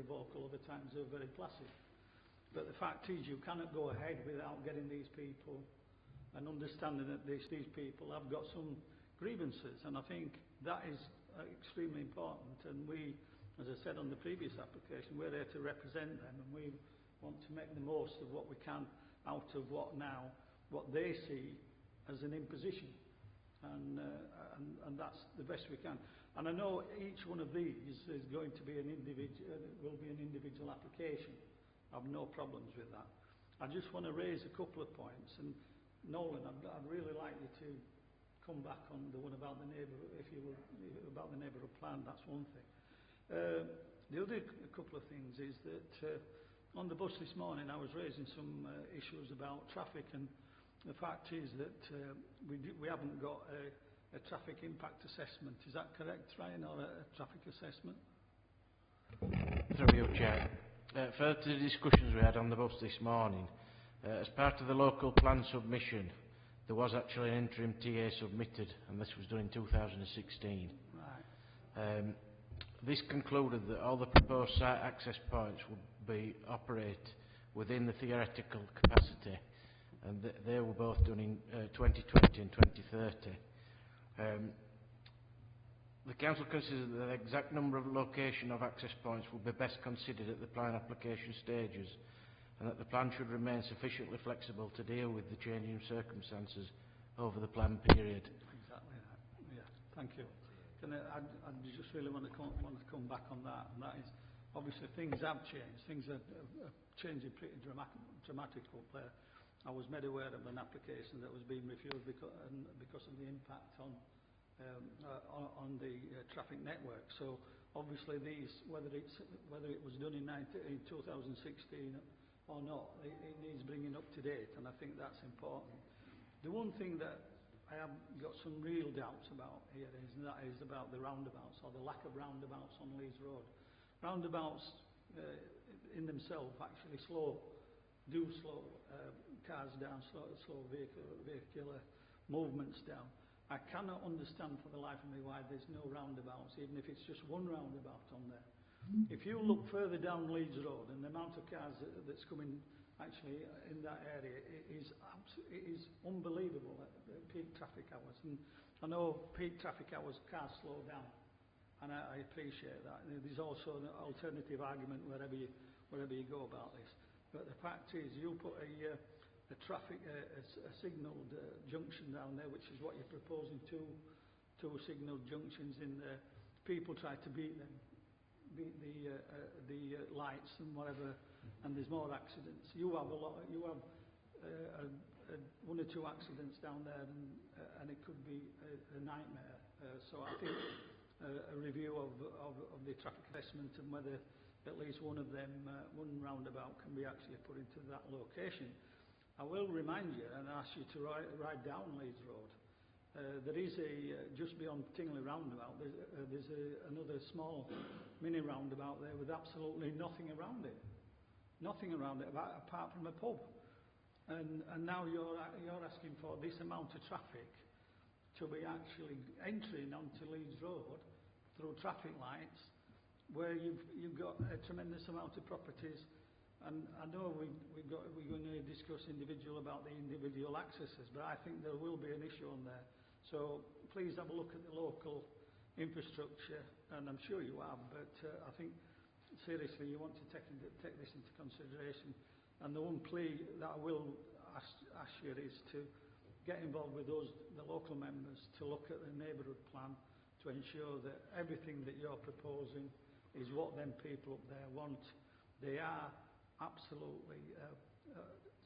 vocal, other times they're very placid. But the fact is, you cannot go ahead without getting these people and understanding that these people have got some grievances, and I think that is extremely important. And we, as I said on the previous application, we're there to represent them, and we want to make the most of what we can out of what they see as an imposition. And that's the best we can. And I know each one of these is going to be will be an individual application. I have no problems with that. I just want to raise a couple of points. And Nolan, I'd really like you to come back on the one about the neighbourhood, if you will, about the neighbourhood plan. That's one thing. The other couple of things is that on the bus this morning I was raising some issues about traffic, and the fact is that we haven't got a traffic impact assessment. Is that correct, Ryan, or a traffic assessment? Through you, Chair. Further to the discussions we had on the bus this morning, as part of the local plan submission, there was actually an interim TA submitted, and this was done in 2016. Right. This concluded that all the proposed site access points would operate within the theoretical capacity, and they were both done in 2020 and 2030. The Council considers that the exact number of location of access points will be best considered at the plan application stages, and that the plan should remain sufficiently flexible to deal with the changing circumstances over the plan period. Exactly that. Yeah, thank you. I just really want to come back on that, and that is, obviously things have changed. Things are changing pretty dramatically up there. I was made aware of an application that was being refused because of the impact on the traffic network. So obviously these, whether it was done in 2016 or not, it needs bringing up to date, and I think that's important. The one thing that I have got some real doubts about here and that is about the roundabouts, or the lack of roundabouts on Leeds Road. Roundabouts in themselves actually slow cars down, slow vehicular movements down. I cannot understand for the life of me why there's no roundabouts, even if it's just one roundabout on there. If you look further down Leeds Road, and the amount of cars that's coming actually in that area, it is unbelievable at peak traffic hours. And I know peak traffic hours cars slow down, and I appreciate that. There's also an alternative argument wherever you go about this. But the fact is, you put a signalled junction down there, which is what you're proposing, two signalled junctions in there. People try to beat the lights and whatever, and there's more accidents. You have one or two accidents down there, and it could be a nightmare. So I think a review of the traffic assessment, and whether at least one of them, one roundabout, can be actually put into that location. I will remind you and ask you to ride down Leeds Road, There is just beyond Tingley roundabout, there's another small mini roundabout there with absolutely nothing around it. Nothing around it apart from a pub. And now you're asking for this amount of traffic to be actually entering onto Leeds Road through traffic lights, where you've got a tremendous amount of properties. And I know we're going to discuss about the individual accesses, but I think there will be an issue on there. So please have a look at the local infrastructure, and I'm sure you have, but I think seriously you want to take this into consideration. And the one plea that I will ask you is to get involved with the local members, to look at the neighbourhood plan to ensure that everything that you're proposing is what them people up there want. They are absolutely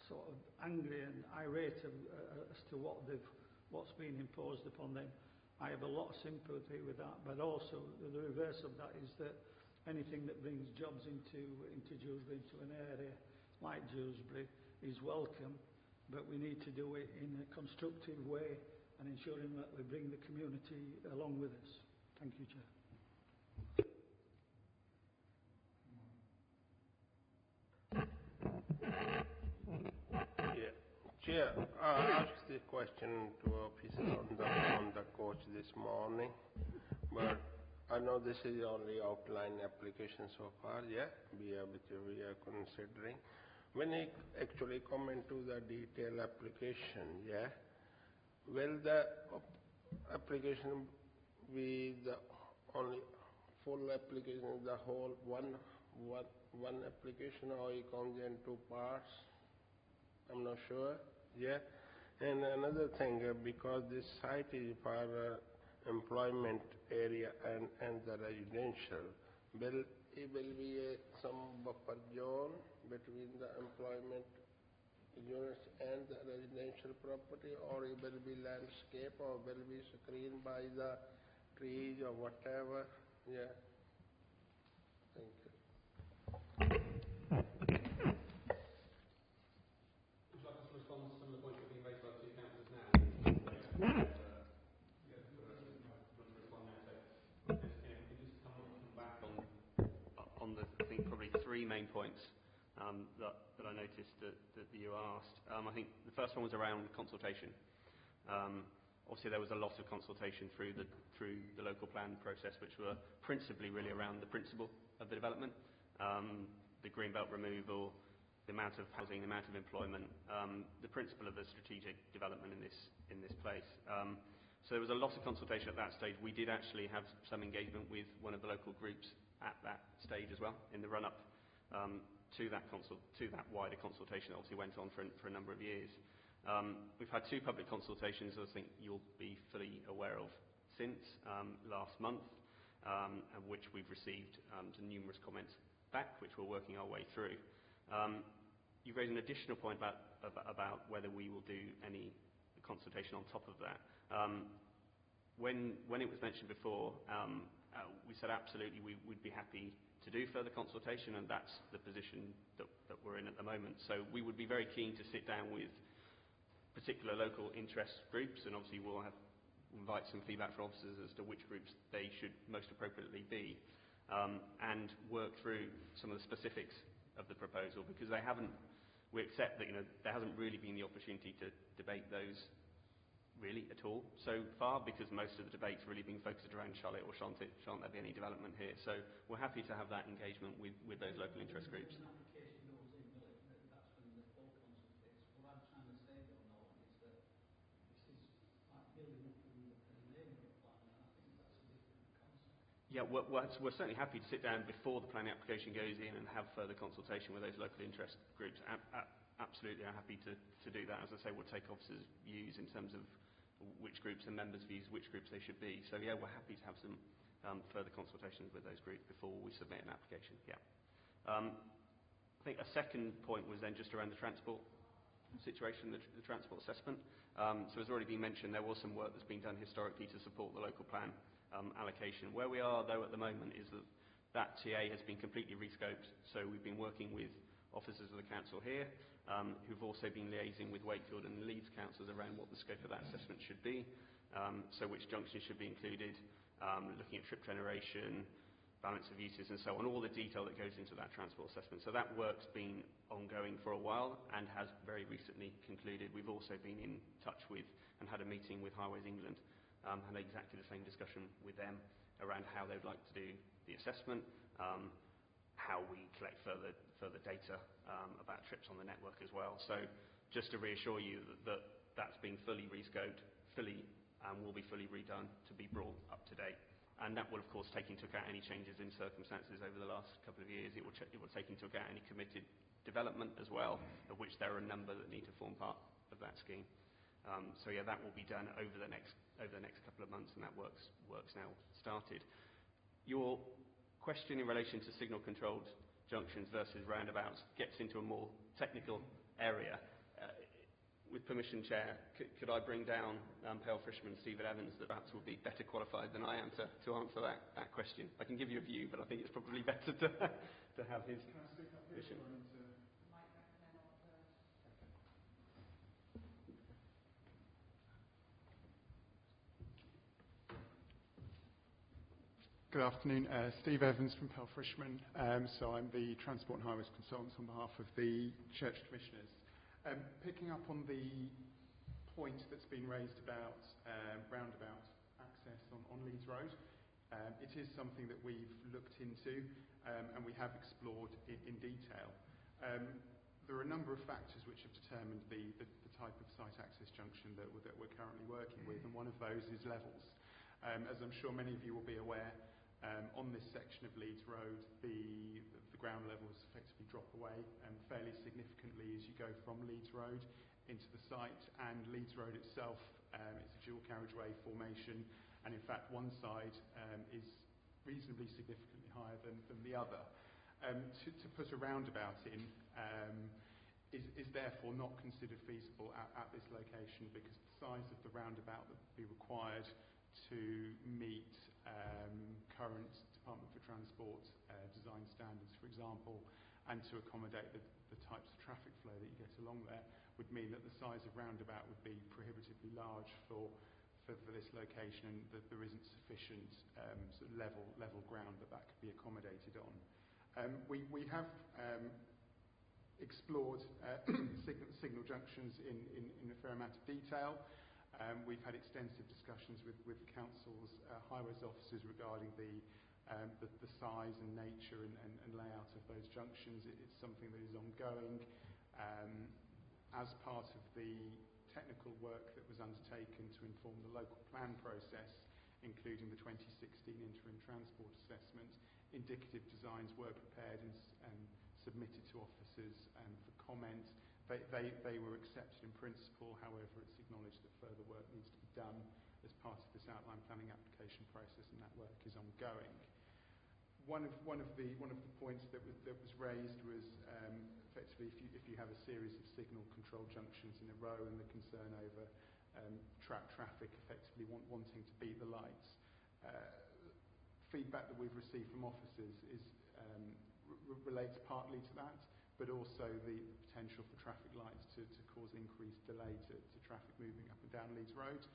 sort of angry and irate as to what's been imposed upon them. I have a lot of sympathy with that, but also the reverse of that is that anything that brings jobs into Dewsbury, into an area like Dewsbury, is welcome, but we need to do it in a constructive way and ensuring that we bring the community along with us. Thank you, Chair. Chair, I asked the question to officer on the coach this morning, but I know this is only outline application so far, which we are considering. When I actually come into the detailed application, will the application be the only full application, the whole one application, or it comes in two parts? I'm not sure. And another thing, because this site is for employment area and the residential, will it will be some buffer zone between the employment units and the residential property, or it will be landscape, or will be screened by the trees or whatever? Thank you. Three main points that I noticed that you asked. I think the first one was around consultation. Obviously, there was a lot of consultation through the local plan process, which were principally really around the principle of the development, the greenbelt removal, the amount of housing, the amount of employment, the principle of the strategic development in this place. So there was a lot of consultation at that stage. We did actually have some engagement with one of the local groups at that stage as well, in the run-up to that wider consultation that obviously went on for a number of years. We've had two public consultations, I think you'll be fully aware of, since last month, of which we've received numerous comments back, which we're working our way through. You've raised an additional point about whether we will do any consultation on top of that. When it was mentioned before, we said absolutely we would be happy to do further consultation, and that's the position that we're in at the moment. So we would be very keen to sit down with particular local interest groups, and obviously we'll invite some feedback from officers as to which groups they should most appropriately be, and work through some of the specifics of the proposal, because we accept that there hasn't really been the opportunity to debate those really at all so far, because most of the debate's really been focused around shall it or shan't there be any development here. So we're happy to have that engagement with those local interest groups. Yeah, we're certainly happy to sit down before the planning application goes in and have further consultation with those local interest groups. Absolutely, I'm happy to do that. As I say, we'll take officers' views in terms of which groups and members' views, which groups they should be. So yeah, we're happy to have some further consultations with those groups before we submit an application. I think a second point was then just around the transport situation, the transport assessment. So as already been mentioned, there was some work that's been done historically to support the local plan allocation. Where we are, though, at the moment is that TA has been completely rescoped. So we've been working with officers of the council here, who've also been liaising with Wakefield and Leeds councils around what the scope of that assessment should be. so which junctions should be included, looking at trip generation, balance of uses and so on, all the detail that goes into that transport assessment. So that work's been ongoing for a while and has very recently concluded. We've also been in touch with and had a meeting with Highways England, had exactly the same discussion with them around how they'd like to do the assessment, how we collect further data about trips on the network as well. So just to reassure you that's been fully rescoped, will be fully redone to be brought up to date. And that will, of course, take into account any changes in circumstances over the last couple of years. It will take into account any committed development as well, of which there are a number that need to form part of that scheme. So yeah, that will be done over the next couple of months, and that work's now started. Your question in relation to signal-controlled junctions versus roundabouts gets into a more technical area. With permission, Chair, could I bring down Pale Frishman Stephen Evans, that perhaps would be better qualified than I am to answer that question? I can give you a view, but I think it's probably better to have his vision. Good afternoon, Steve Evans from Pale Frishman. So I'm the Transport and Highways Consultant on behalf of the Church Commissioners. Picking up on the point that's been raised about roundabout access on Leeds Road, it is something that we've looked into and we have explored in detail. There are a number of factors which have determined the type of site access junction that we're currently working with, and one of those is levels. As I'm sure many of you will be aware, on this section of Leeds Road, the ground levels effectively drop away fairly significantly as you go from Leeds Road into the site, and Leeds Road itself is a dual carriageway formation, and in fact one side is reasonably significantly higher than the other. To put a roundabout in is therefore not considered feasible at this location, because the size of the roundabout that would be required to meet current Department for Transport design standards, for example, and to accommodate the types of traffic flow that you get along there, would mean that the size of roundabout would be prohibitively large for this location, and that there isn't sufficient sort of level ground that could be accommodated on. We have explored signal junctions in a fair amount of detail. We've had extensive discussions with the Council's highways officers regarding the size and nature and layout of those junctions. It's something that is ongoing. As part of the technical work that was undertaken to inform the local plan process, including the 2016 interim transport assessment, indicative designs were prepared and submitted to officers for comment. They were accepted in principle. However, it's acknowledged that further work needs to be done as part of this outline planning application process, and that work is ongoing. One of the points that was raised was effectively if you have a series of signal control junctions in a row, and the concern over traffic effectively wanting to beat the lights. Feedback that we've received from officers relates partly to that, but also the potential for traffic lights to cause increased delay to traffic moving up and down Leeds Road.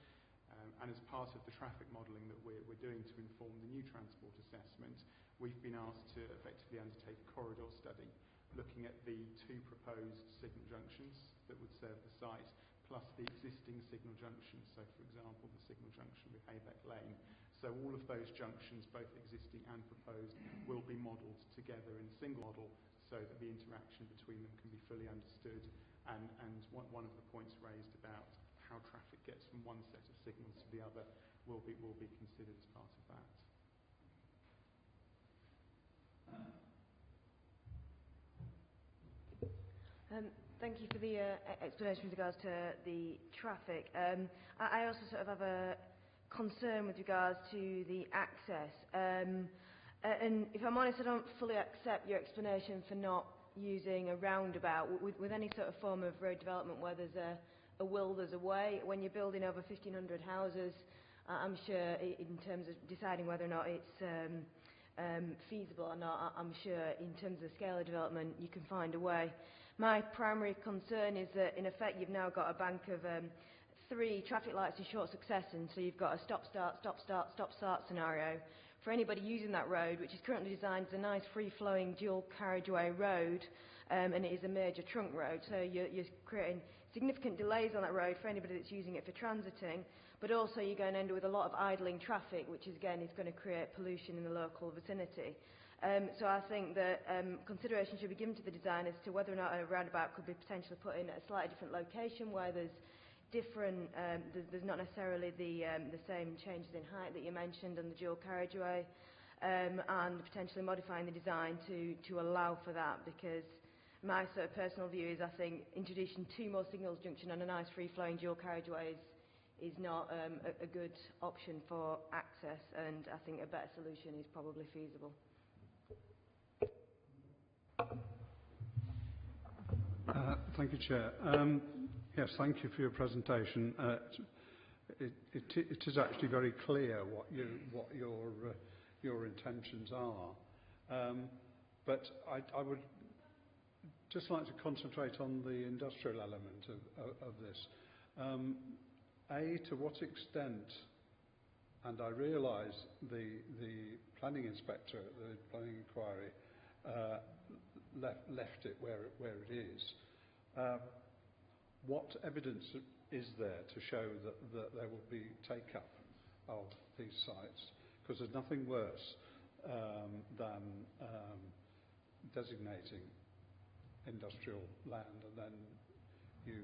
And as part of the traffic modelling that we're doing to inform the new transport assessment, we've been asked to effectively undertake a corridor study, looking at the two proposed signal junctions that would serve the site, plus the existing signal junctions. So, for example, the signal junction with Haybeck Lane. So all of those junctions, both existing and proposed, will be modelled together in a single model, so that the interaction between them can be fully understood. And one of the points raised about how traffic gets from one set of signals to the other will be considered as part of that. Thank you for the explanation with regards to the traffic. I also sort of have a concern with regards to the access. And if I'm honest, I don't fully accept your explanation for not using a roundabout. With any sort of form of road development where there's a will, there's a way. When you're building over 1,500 houses, I'm sure in terms of deciding whether or not it's feasible or not, I'm sure in terms of the scale of development, you can find a way. My primary concern is that, in effect, you've now got a bank of 3 traffic lights in short succession, so you've got a stop-start, stop-start, stop-start scenario for anybody using that road, which is currently designed as a nice free-flowing dual carriageway road, and it is a major trunk road, so you're creating significant delays on that road for anybody that's using it for transiting, but also you're going to end up with a lot of idling traffic, which is, again, is going to create pollution in the local vicinity. So I think that consideration should be given to the design as to whether or not a roundabout could be potentially put in at a slightly different location where there's different, there's not necessarily the same changes in height that you mentioned and the dual carriageway, and potentially modifying the design to allow for that, because my sort of personal view is I think introducing 2 more signals junction on a nice free-flowing dual carriageway is not a good option for access, and I think a better solution is probably feasible. Thank you, Chair. Yes, thank you for your presentation. It is actually very clear what your intentions are, but I would just like to concentrate on the industrial element of this. To what extent, and I realise the planning inspector at the planning inquiry left it where it is. What evidence is there to show that there will be take-up of these sites? Because there's nothing worse than designating industrial land and then you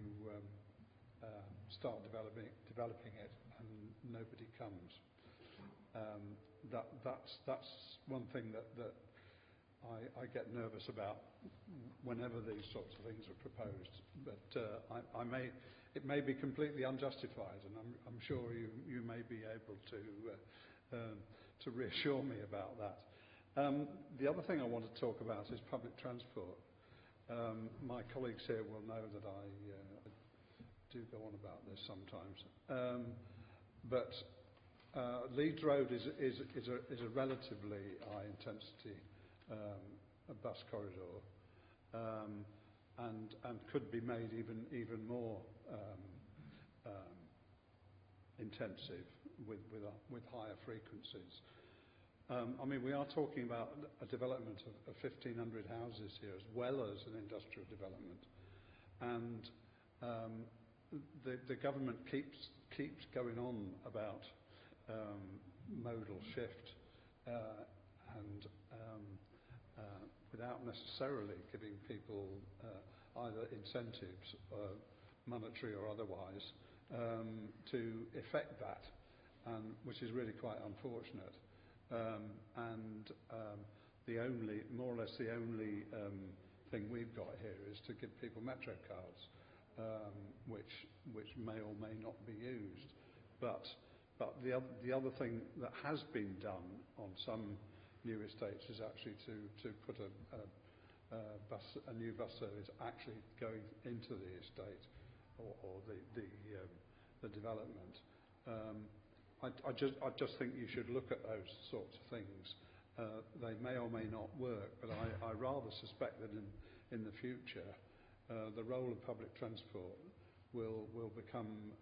start developing it and nobody comes. That's one thing that I get nervous about whenever these sorts of things are proposed, but it may be completely unjustified, and I'm sure you may be able to reassure me about that. The other thing I want to talk about is public transport. My colleagues here will know that I do go on about this sometimes, but Leeds Road is a relatively high intensity a bus corridor, and could be made even more intensive with higher frequencies. I mean, we are talking about a development of 1,500 houses here, as well as an industrial development, and the government keeps going on about modal shift and without necessarily giving people either incentives, monetary or otherwise, to effect that, which is really quite unfortunate. More or less the only thing we've got here is to give people metro cards, which may or may not be used. But the other thing that has been done on some new estates is actually to put a new bus service actually going into the estate or the development. I just think you should look at those sorts of things. They may or may not work, but I rather suspect that in the future the role of public transport will become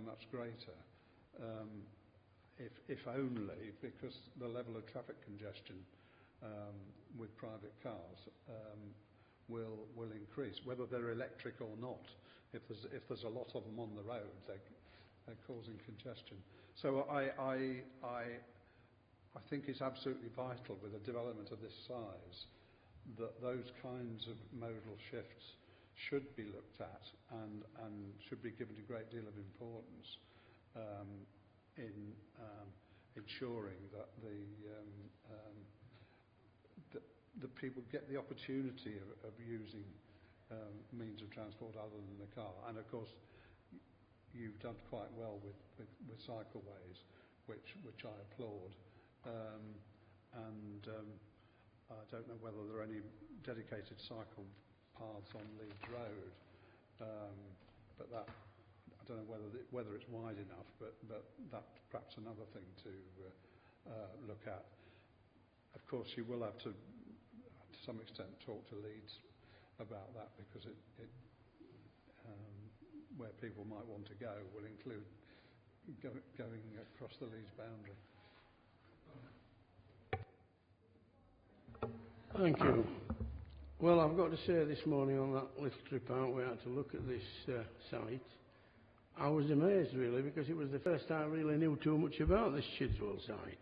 much greater. If only because the level of traffic congestion with private cars will increase, whether they're electric or not. If there's a lot of them on the road, they're causing congestion. So I think it's absolutely vital with a development of this size that those kinds of modal shifts should be looked at and should be given a great deal of importance in ensuring that the people get the opportunity of using means of transport other than the car. And of course, you've done quite well with cycleways, which I applaud. I don't know whether there are any dedicated cycle paths on Leeds Road, but that I don't know whether it's wide enough. But that's perhaps another thing to look at. Of course, you will have to some extent talk to Leeds about that, because where people might want to go will include going across the Leeds boundary. Thank you. Well, I've got to say this morning on that little trip out, we had to look at this site. I was amazed really, because it was the first time I really knew too much about this Chidswell site.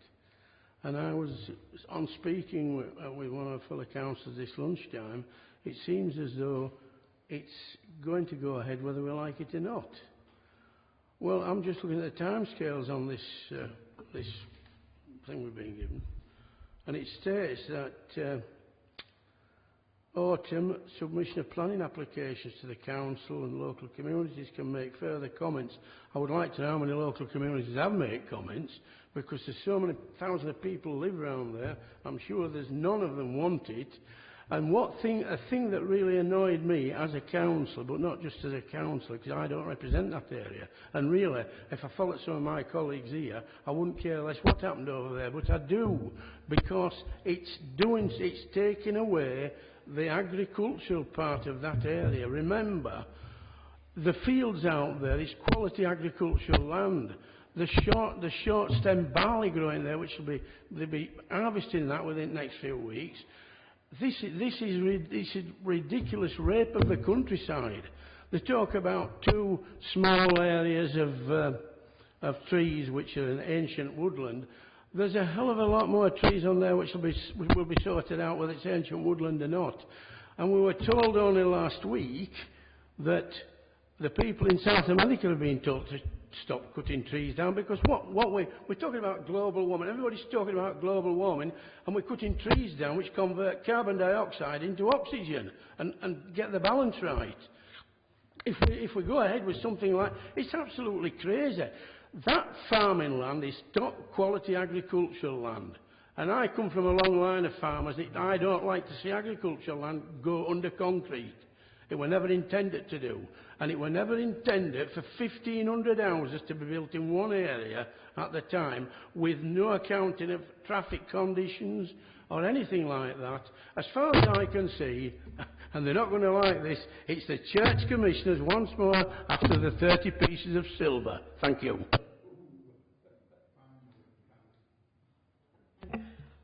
And I was on speaking with one of our fellow councillors this lunchtime. It seems as though it's going to go ahead whether we like it or not. Well, I'm just looking at the timescales on this this thing we've been given, and it states that autumn submission of planning applications to the council and local communities can make further comments. I would like to know how many local communities have made comments, because there's so many thousands of people live around there. I'm sure there's none of them want it. And a thing that really annoyed me as a councillor, but not just as a councillor, because I don't represent that area, and really, if I followed some of my colleagues here, I wouldn't care less what happened over there, but I do, because it's taking away the agricultural part of that area. Remember, the fields out there is quality agricultural land. The short stem barley growing there, which they'll be harvesting that within the next few weeks. This is ridiculous rape of the countryside. They talk about 2 small areas of trees which are an ancient woodland. There's a hell of a lot more trees on there which will be sorted out whether it's ancient woodland or not. And we were told only last week that the people in South America have been told to stop cutting trees down, because we're talking about global warming. Everybody's talking about global warming, and we're cutting trees down which convert carbon dioxide into oxygen and get the balance right. If we go ahead with something like, it's absolutely crazy. That farming land is top quality agricultural land, and I come from a long line of farmers. I don't like to see agricultural land go under concrete. It were never intended to do, and it were never intended for 1,500 houses to be built in one area at the time, with no accounting of traffic conditions or anything like that. As far as I can see, and they're not going to like this, it's the church commissioners once more after the 30 pieces of silver. Thank you.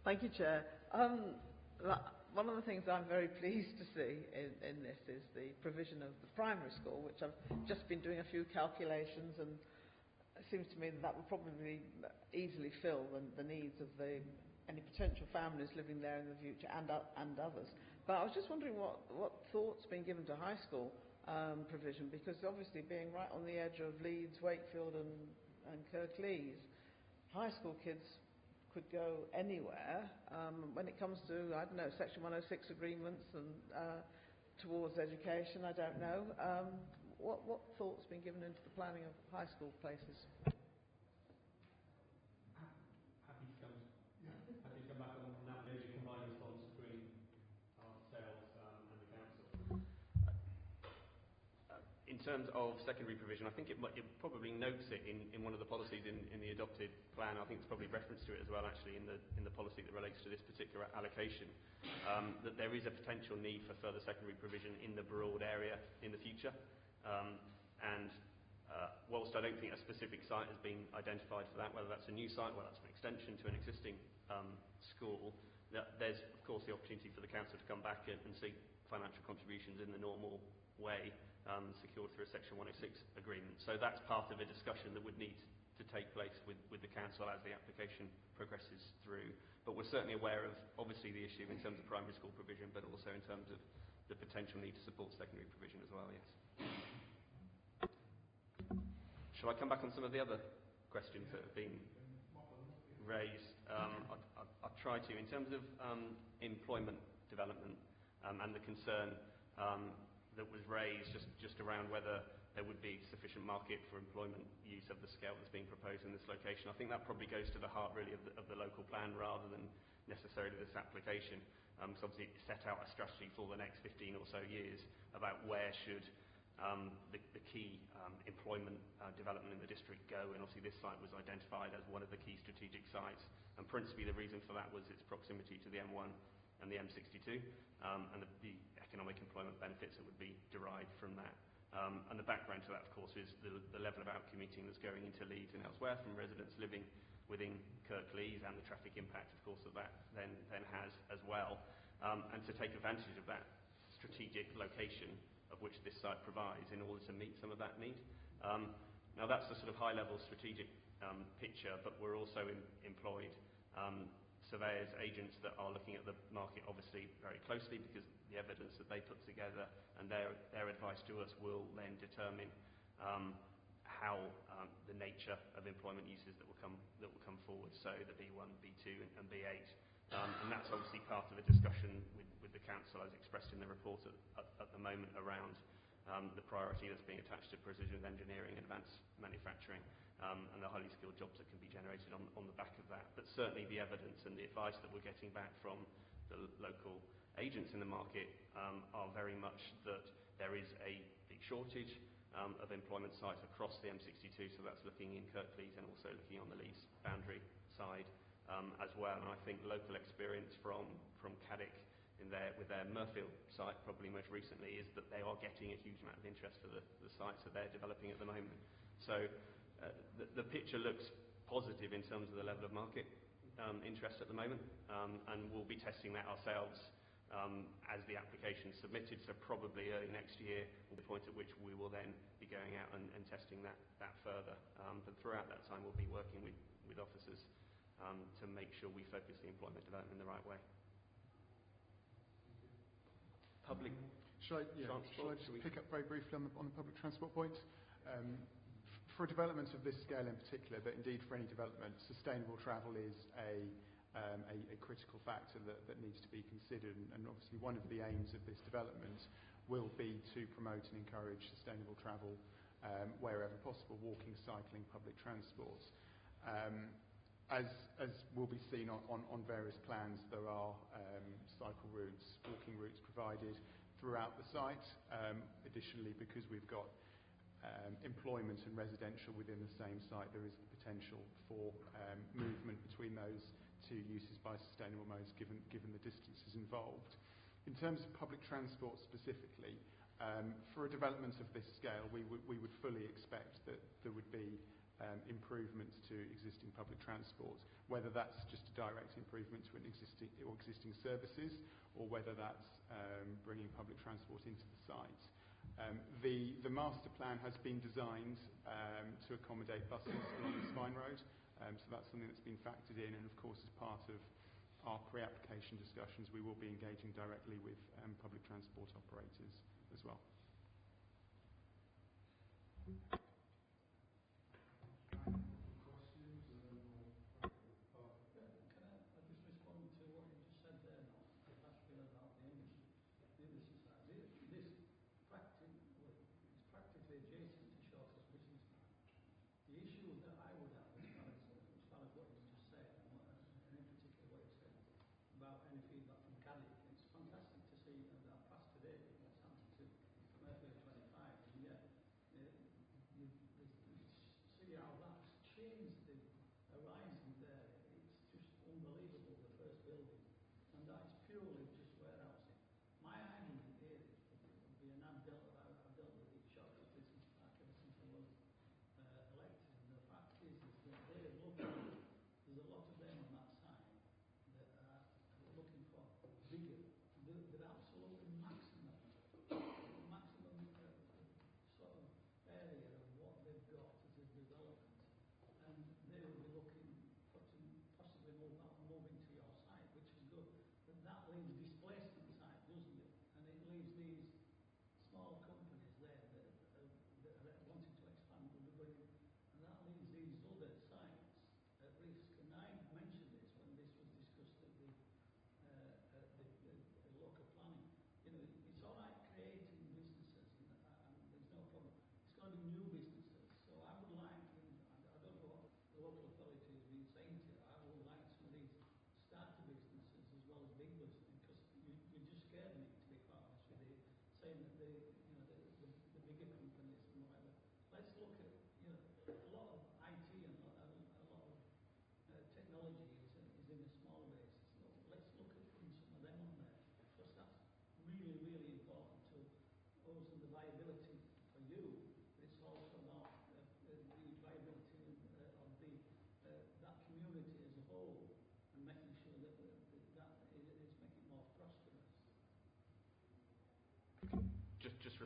Thank you, Chair. One of the things I'm very pleased to see in this is the provision of the primary school, which I've just been doing a few calculations, and it seems to me that would probably easily fill the needs of any potential families living there in the future and others. But I was just wondering what thought's been given to high school provision, because obviously being right on the edge of Leeds, Wakefield and Kirklees, high school kids could go anywhere when it comes to, I don't know, Section 106 agreements and towards education, I don't know. What thought's been given into the planning of high school places? Happy to come back on that, maybe combine response between ourselves and the council. In terms of secondary provision, I think it probably notes it in one of the policies in the adopted plan. I think there's probably reference to it as well, actually, in the policy that relates to this particular allocation, that there is a potential need for further secondary provision in the broad area in the future. Whilst I don't think a specific site has been identified for that, whether that's a new site, whether that's an extension to an existing school, there's of course the opportunity for the council to come back and seek financial contributions in the normal way, secured through a Section 106 agreement. So that's part of a discussion that would need to take place with the council as the application progresses through. But we're certainly aware of, obviously, the issue in terms of primary school provision, but also in terms of the potential need to support secondary provision as well, yes. Shall I come back on some of the other questions that have been raised? I'll try to. In terms of employment development and the concern that was raised just around whether there would be sufficient market for employment use of the scale that's being proposed in this location. I think that probably goes to the heart really of the local plan rather than necessarily this application. So obviously it set out a strategy for the next 15 or so years about where should the key employment development in the district go, and obviously this site was identified as one of the key strategic sites, and principally the reason for that was its proximity to the M1 and the M62, and the economic employment benefits that would be derived from that. And the background to that, of course, is the level of out-commuting that's going into Leeds and elsewhere from residents living within Kirklees, and the traffic impact, of course, that then has as well. And to take advantage of that strategic location of which this site provides in order to meet some of that need. Now that's the sort of high-level strategic picture, but we're also employed surveyors, agents that are looking at the market obviously very closely, because the evidence that they put together and their advice to us will then determine how the nature of employment uses that will come forward, so the B1, B2 and B8. And that's obviously part of a discussion with the council, as expressed in the report at the moment, around the priority that's being attached to precision engineering, advanced manufacturing, and the highly skilled jobs that can be generated on the back of that. But certainly the evidence and the advice that we're getting back from the local agents in the market are very much that there is a big shortage of employment sites across the M62, so that's looking in Kirklees and also looking on the Leeds boundary side as well. And I think local experience from Caddick with their Murfield site, probably most recently, is that they are getting a huge amount of interest for the sites that they're developing at the moment. So the picture looks positive in terms of the level of market interest at the moment, and we'll be testing that ourselves as the application is submitted. So probably early next year will be the point at which we will then be going out and testing that further. But throughout that time, we'll be working with officers to make sure we focus the employment development in the right way. Public Shall I just pick up very briefly on the public transport point? For a development of this scale in particular, but indeed for any development, sustainable travel is a critical factor that needs to be considered. And obviously one of the aims of this development will be to promote and encourage sustainable travel wherever possible, walking, cycling, public transport. As will be seen on various plans, there are cycle routes, walking routes provided throughout the site. Additionally, because we've got employment and residential within the same site, there is the potential for movement between those two uses by sustainable modes, given the distances involved. In terms of public transport specifically, for a development of this scale, we would fully expect that there would be improvements to existing public transport, whether that's just a direct improvement to existing services, or whether that's bringing public transport into the site. The master plan has been designed to accommodate buses along the Spine Road, so that's something that's been factored in, and of course as part of our pre-application discussions we will be engaging directly with public transport operators as well.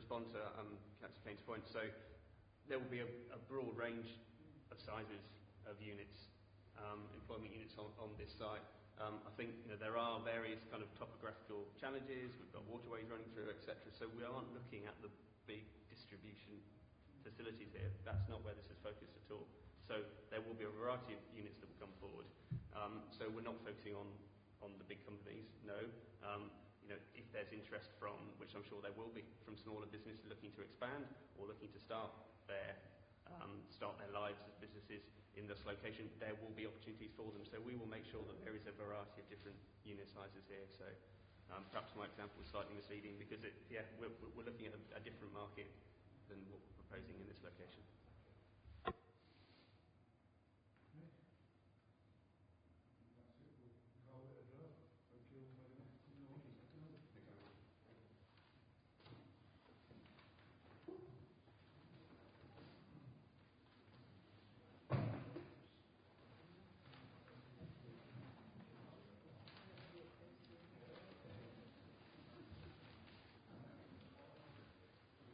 respond to Councillor Kane's point, so there will be a broad range of sizes of units, employment units on this site. I think there are various kind of topographical challenges. We've got waterways running through, etc. So we aren't looking at the big distribution facilities here. That's not where this is focused at all. So there will be a variety of units that will come forward. So we're not focusing on the big companies, no. If there's interest from, which I'm sure there will be, from smaller businesses looking to expand or looking to start their lives as businesses in this location, there will be opportunities for them. So we will make sure that there is a variety of different unit sizes here. So perhaps my example is slightly misleading because we're looking at a different market than what we're proposing in this location.